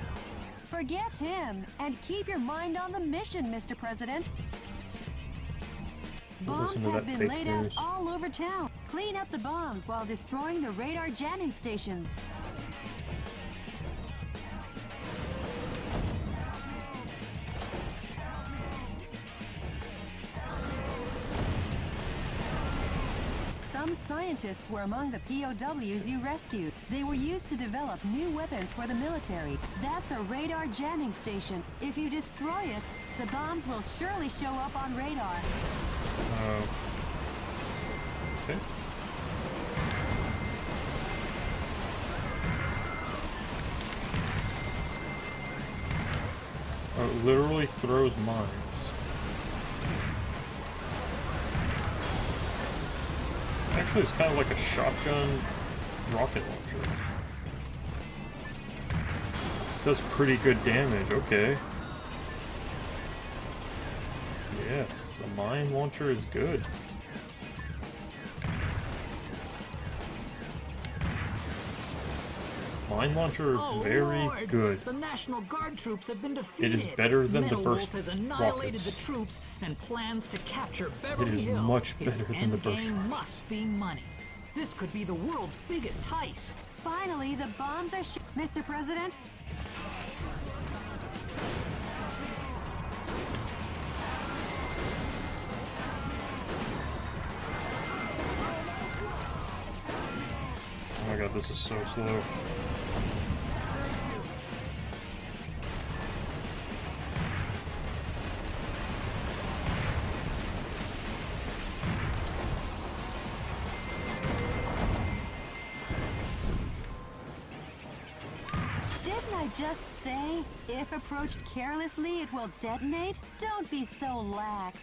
Forget him and keep your mind on the mission, Mr. President. Bombs have been laid out all over town. Clean up the bombs while destroying the radar jamming stations. Some scientists were among the POWs you rescued. They were used to develop new weapons for the military. That's a radar jamming station. If you destroy it, the bombs will surely show up on radar. Okay. literally throws mines. Actually, it's kind of like a shotgun rocket launcher. Does pretty good damage, okay. Yes, the mine launcher is good. Mine launcher, very Lord! good. The National Guard troops have been defeated. It is better than the Metal burst Wolf has annihilated rockets. the troops and plans to capture Beverly It is Hills. much His better than the end burst game rockets. must be money. This could be the world's biggest heist. Finally, the bombs are Mr. President? Oh my god, this is so slow. Didn't I just say, if approached carelessly, it will detonate? Don't be so lax.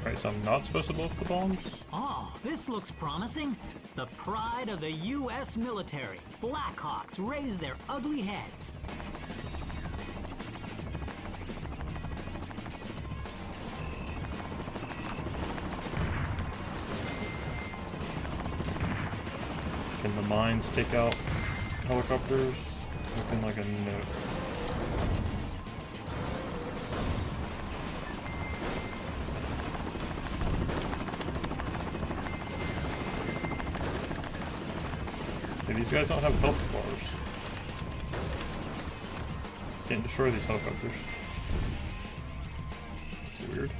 Alright, so I'm not supposed to blow up the bombs? Oh, this looks promising. The pride of the U.S. military. Blackhawks raise their ugly heads. Can the mines take out helicopters? Looking like a no. Yeah, these guys don't have health bars. Can't destroy these helicopters. That's weird.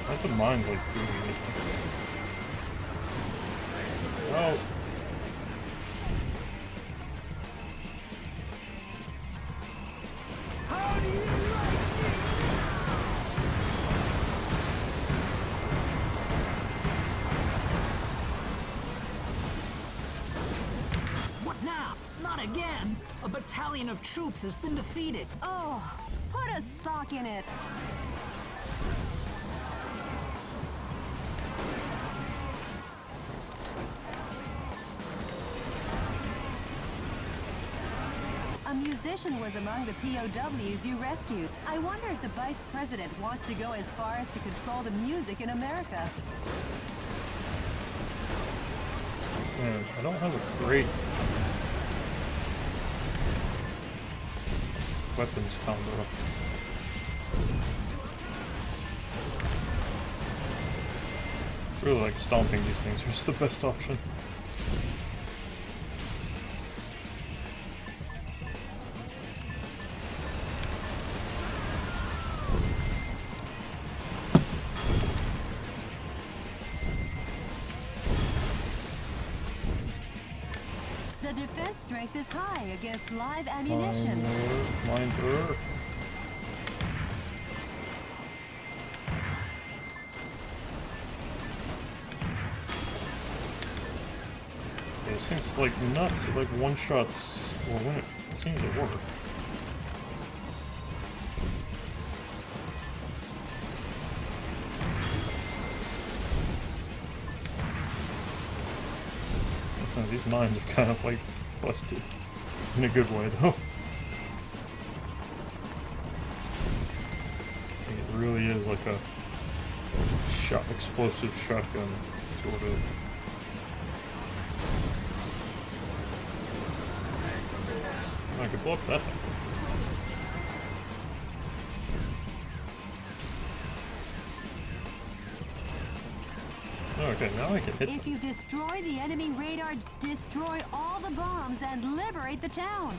Not the mines like doing anything. Oh. What now? Not again! A battalion of troops has been defeated. Oh, put a sock in it. A musician was among the POWs you rescued. I wonder if the vice president wants to go as far as to control the music in America. Man, I don't have a great weapons combo. It's really like stomping these things is the best option. The defense strength is high against live ammunition. Mine thrower. Yeah, this thing's like nuts. It like one shots. Well, when it seems to work. These mines are kind of like busted. In a good way though. It really is like a explosive shotgun sort of. I could blow up that. Okay, now I can hit them. If you destroy the enemy radar, destroy all the bombs and liberate the town.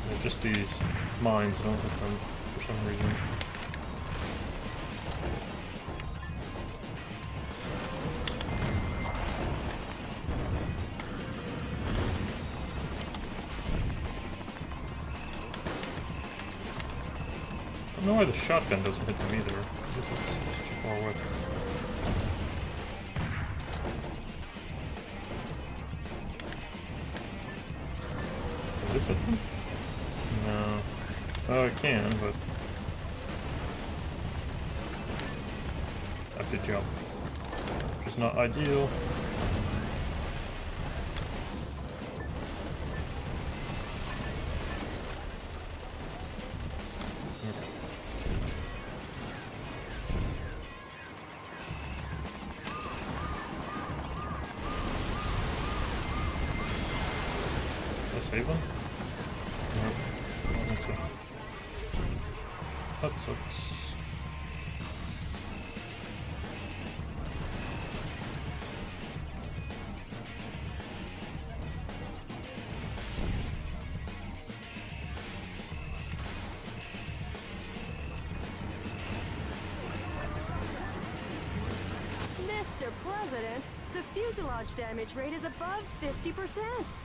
Yeah, just these mines don't hit them for some reason. I don't know why the shotgun doesn't hit them either. I guess it's too far away. Can this hit them? No. Oh, it can, but I have to jump, which is not ideal. Save them? Nope. I don't think so. That sucks. Mr. President, the fuselage damage rate is above 50%.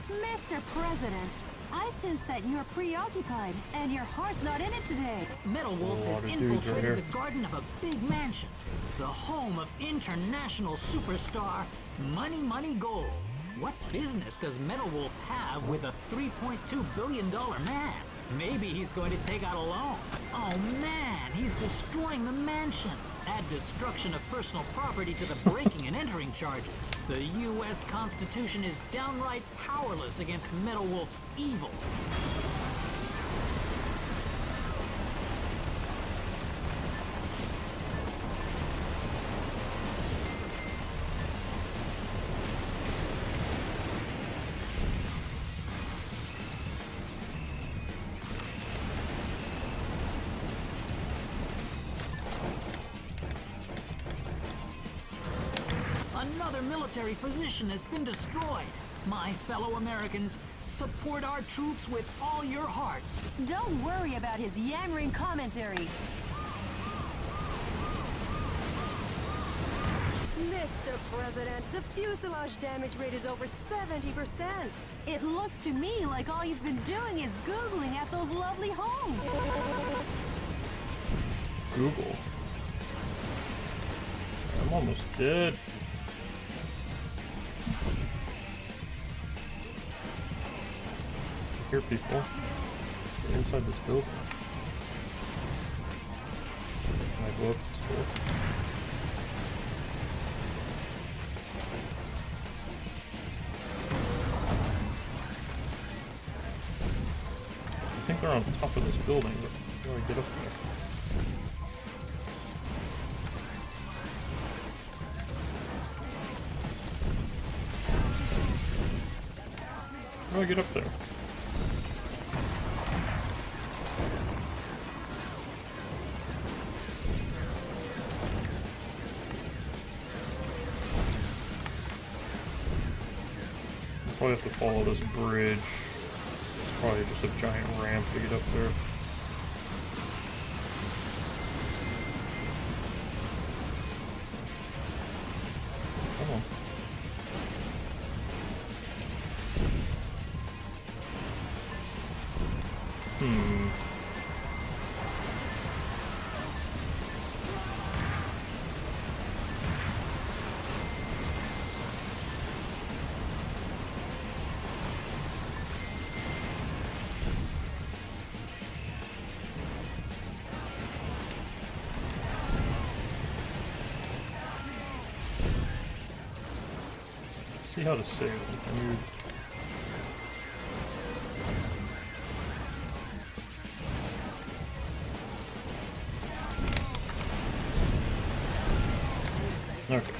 Mr. President, I sense that you're preoccupied and your heart's not in it today. Metal Wolf has infiltrated the garden of a big mansion, the home of international superstar Money Money Gold. What business does Metal Wolf have with a $3.2 billion man? Maybe he's going to take out a loan. Oh man, he's destroying the mansion. Add destruction of personal property to the breaking and entering charges. The U.S. Constitution is downright powerless against Metal Wolf's evil. Another military position has been destroyed. My fellow Americans, support our troops with all your hearts. Don't worry about his yammering commentary. Mr. President, the fuselage damage rate is over 70%. It looks to me like all you've been doing is Googling at those lovely homes. Google. I'm almost dead. I hear people inside this building. Can I go up this door? I think they're on top of this building, but how do I get up there? How do I get up there? I'll probably have to follow this bridge. It's probably just a giant ramp to get up there. Come on. See how to sail. Okay.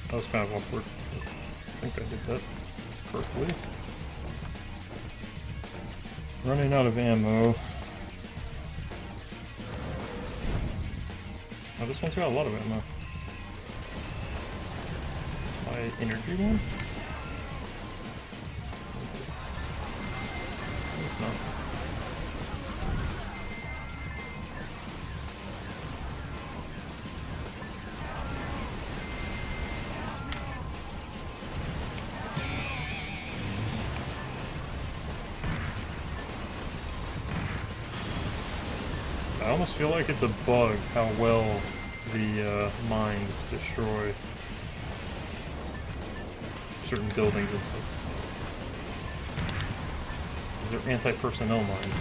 That was kind of awkward. I think I did that correctly. Running out of ammo. Oh, this one's got a lot of ammo. My energy one? It's not. I almost feel like it's a bug how well the mines destroy certain buildings and stuff. Because they're anti-personnel mines.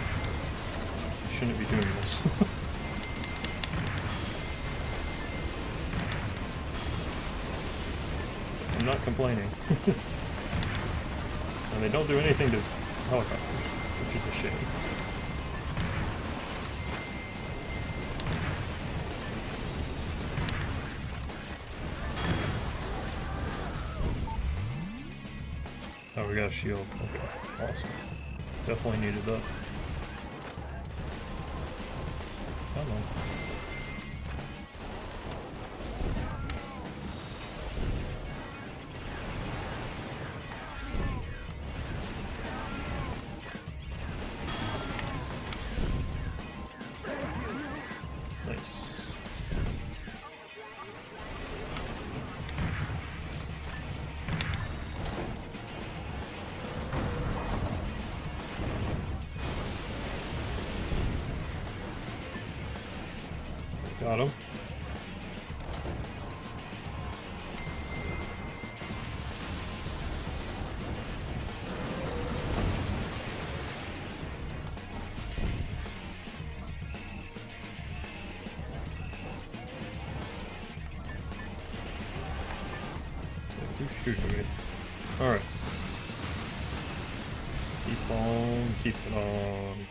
You shouldn't be doing this. I'm not complaining. And they don't do anything to helicopters, which is a shame. Oh, we got a shield. Okay, awesome. Definitely needed that. Come on. Nice. Got him. Who's shooting me? Alright. Keep on, keep it on.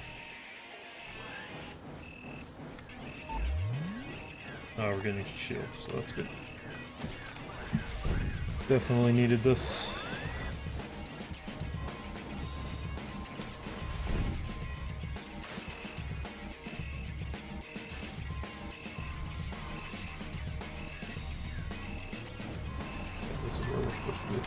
Oh, we're getting a shield, so that's good. Definitely needed this. This is where we're supposed to be.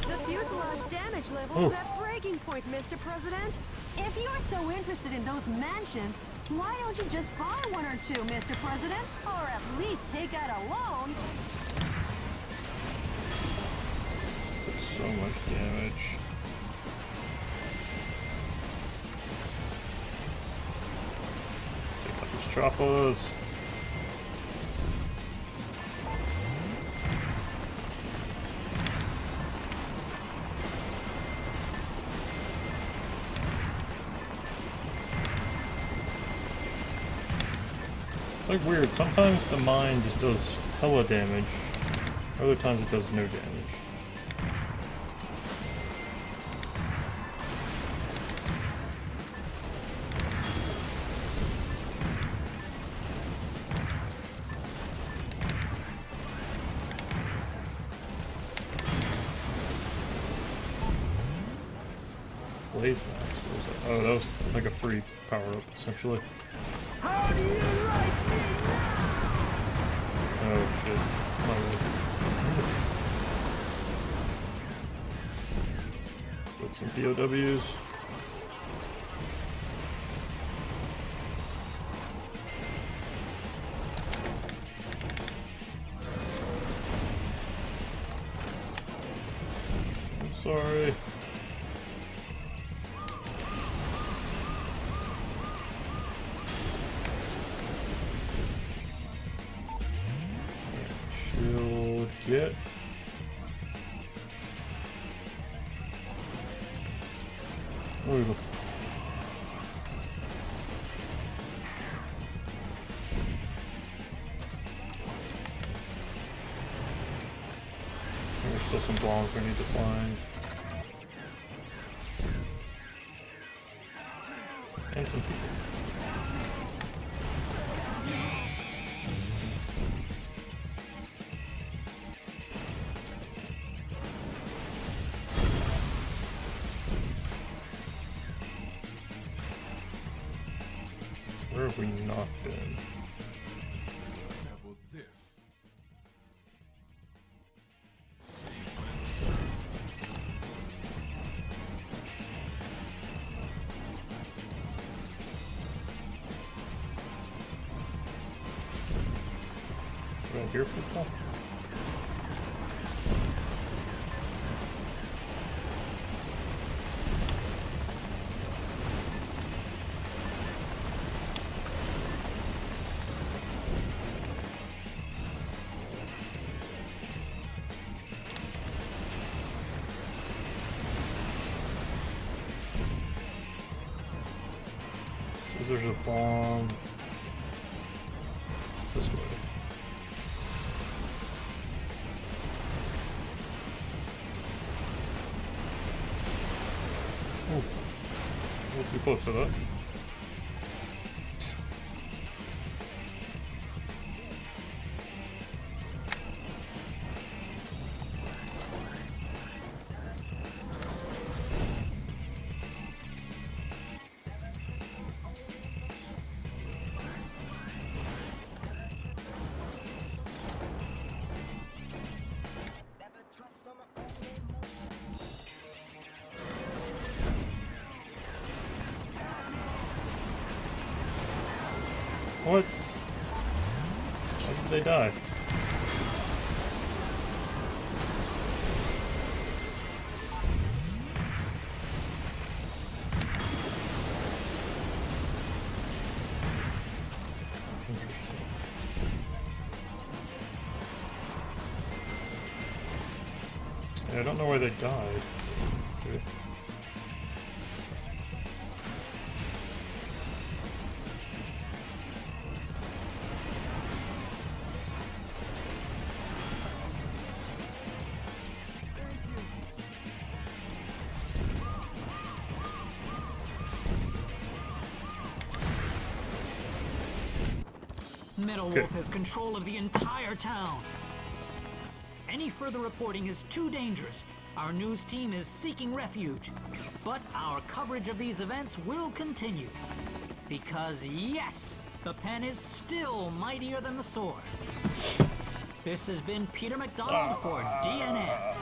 The fuselage damage level is at breaking point, Mr. President. If you're so interested in those mansions, why don't you just buy one or two, Mr. President? Or at least take out a loan? So much damage. Take out these choppers. It's like weird. Sometimes the mine just does hella damage. Other times it does no damage. Blaze Max. What was that? Oh, that was like a free power-up, essentially. How do you like me Oh shit. My lord. With some POWs. I'm sorry. Shield get. Ooh. There's still some bombs we need to find. And some people. Where have we not been? Assemble this. Sequencer. hear people? So there's a bomb this way. Ooh, a little too close to that. What? How did they die? Interesting. Yeah, I don't know why they died. Okay. Metal Wolf has control of the entire town. Any further reporting is too dangerous. Our news team is seeking refuge. But our coverage of these events will continue. Because yes, the pen is still mightier than the sword. This has been Peter McDonald for DNN.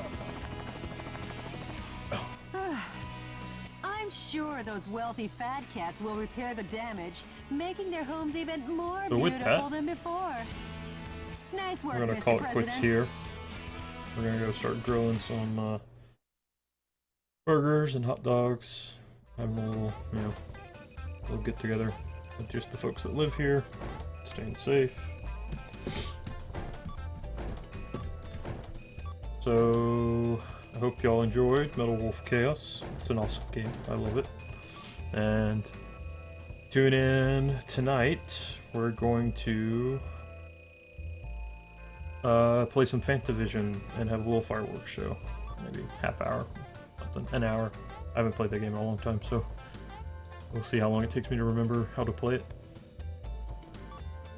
I'm sure those wealthy fat cats will repair the damage, making their homes even more But with beautiful that, than before. Nice work, we're gonna Mr. call it President. quits here. We're gonna go start grilling some burgers and hot dogs. Having a little, little get together with just the folks that live here, staying safe. So I hope y'all enjoyed Metal Wolf Chaos. It's an awesome game. I love it. And tune in tonight. We're going to play some Fantavision and have a little fireworks show. Maybe half hour, something, an hour. I haven't played that game in a long time, so we'll see how long it takes me to remember how to play it.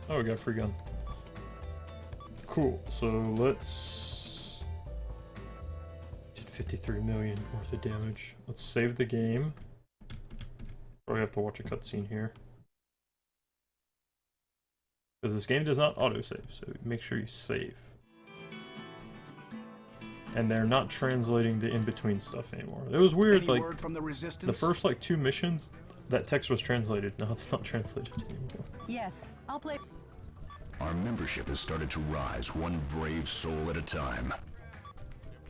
Oh, we got a free gun. Cool, so let's... Did 53 million worth of damage. Let's save the game. Probably have to watch a cutscene here. Because this game does not autosave, so make sure you save. And they're not translating the in-between stuff anymore. It was weird, Any like, word from the Resistance? the first, like, 2 missions, that text was translated. Now it's not translated anymore. Yes, I'll play. Our membership has started to rise one brave soul at a time.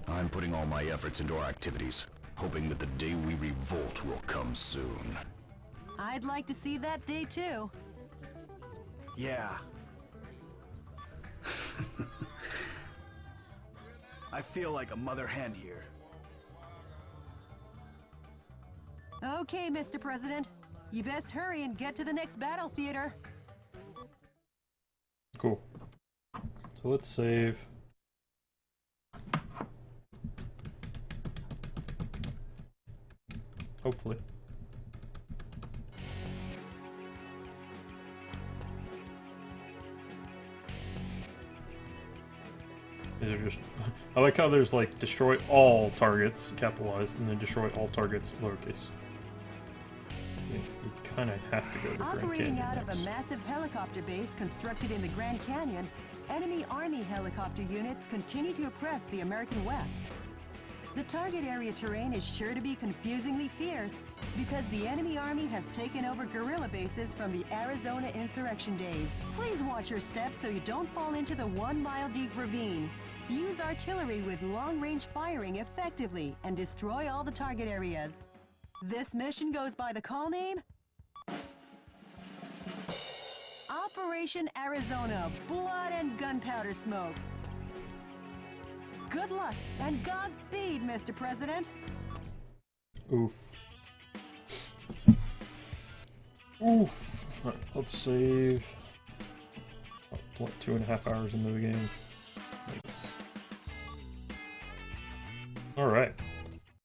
I'm putting all my efforts into our activities, hoping that the day we revolt will come soon. I'd like to see that day too. Yeah. I feel like a mother hen here. Okay, Mr. President. You best hurry and get to the next battle theater. Cool. So let's save. Hopefully. These are just... I like how there's like destroy all targets, capitalized, and then destroy all targets, lowercase. You kind of have to go to Grand Operating Canyon out of a next. massive helicopter base constructed in the Grand Canyon, enemy Army helicopter units continue to oppress the American West. The target area terrain is sure to be confusingly fierce because the enemy army has taken over guerrilla bases from the Arizona insurrection days. Please watch your steps so you don't fall into the 1-mile-deep ravine. Use artillery with long-range firing effectively and destroy all the target areas. This mission goes by the call name Operation Arizona Blood and Gunpowder Smoke. Good luck and Godspeed, Mr. President. Oof. Oof. Alright, let's save. What, 2.5 hours into the game? Nice. Alright.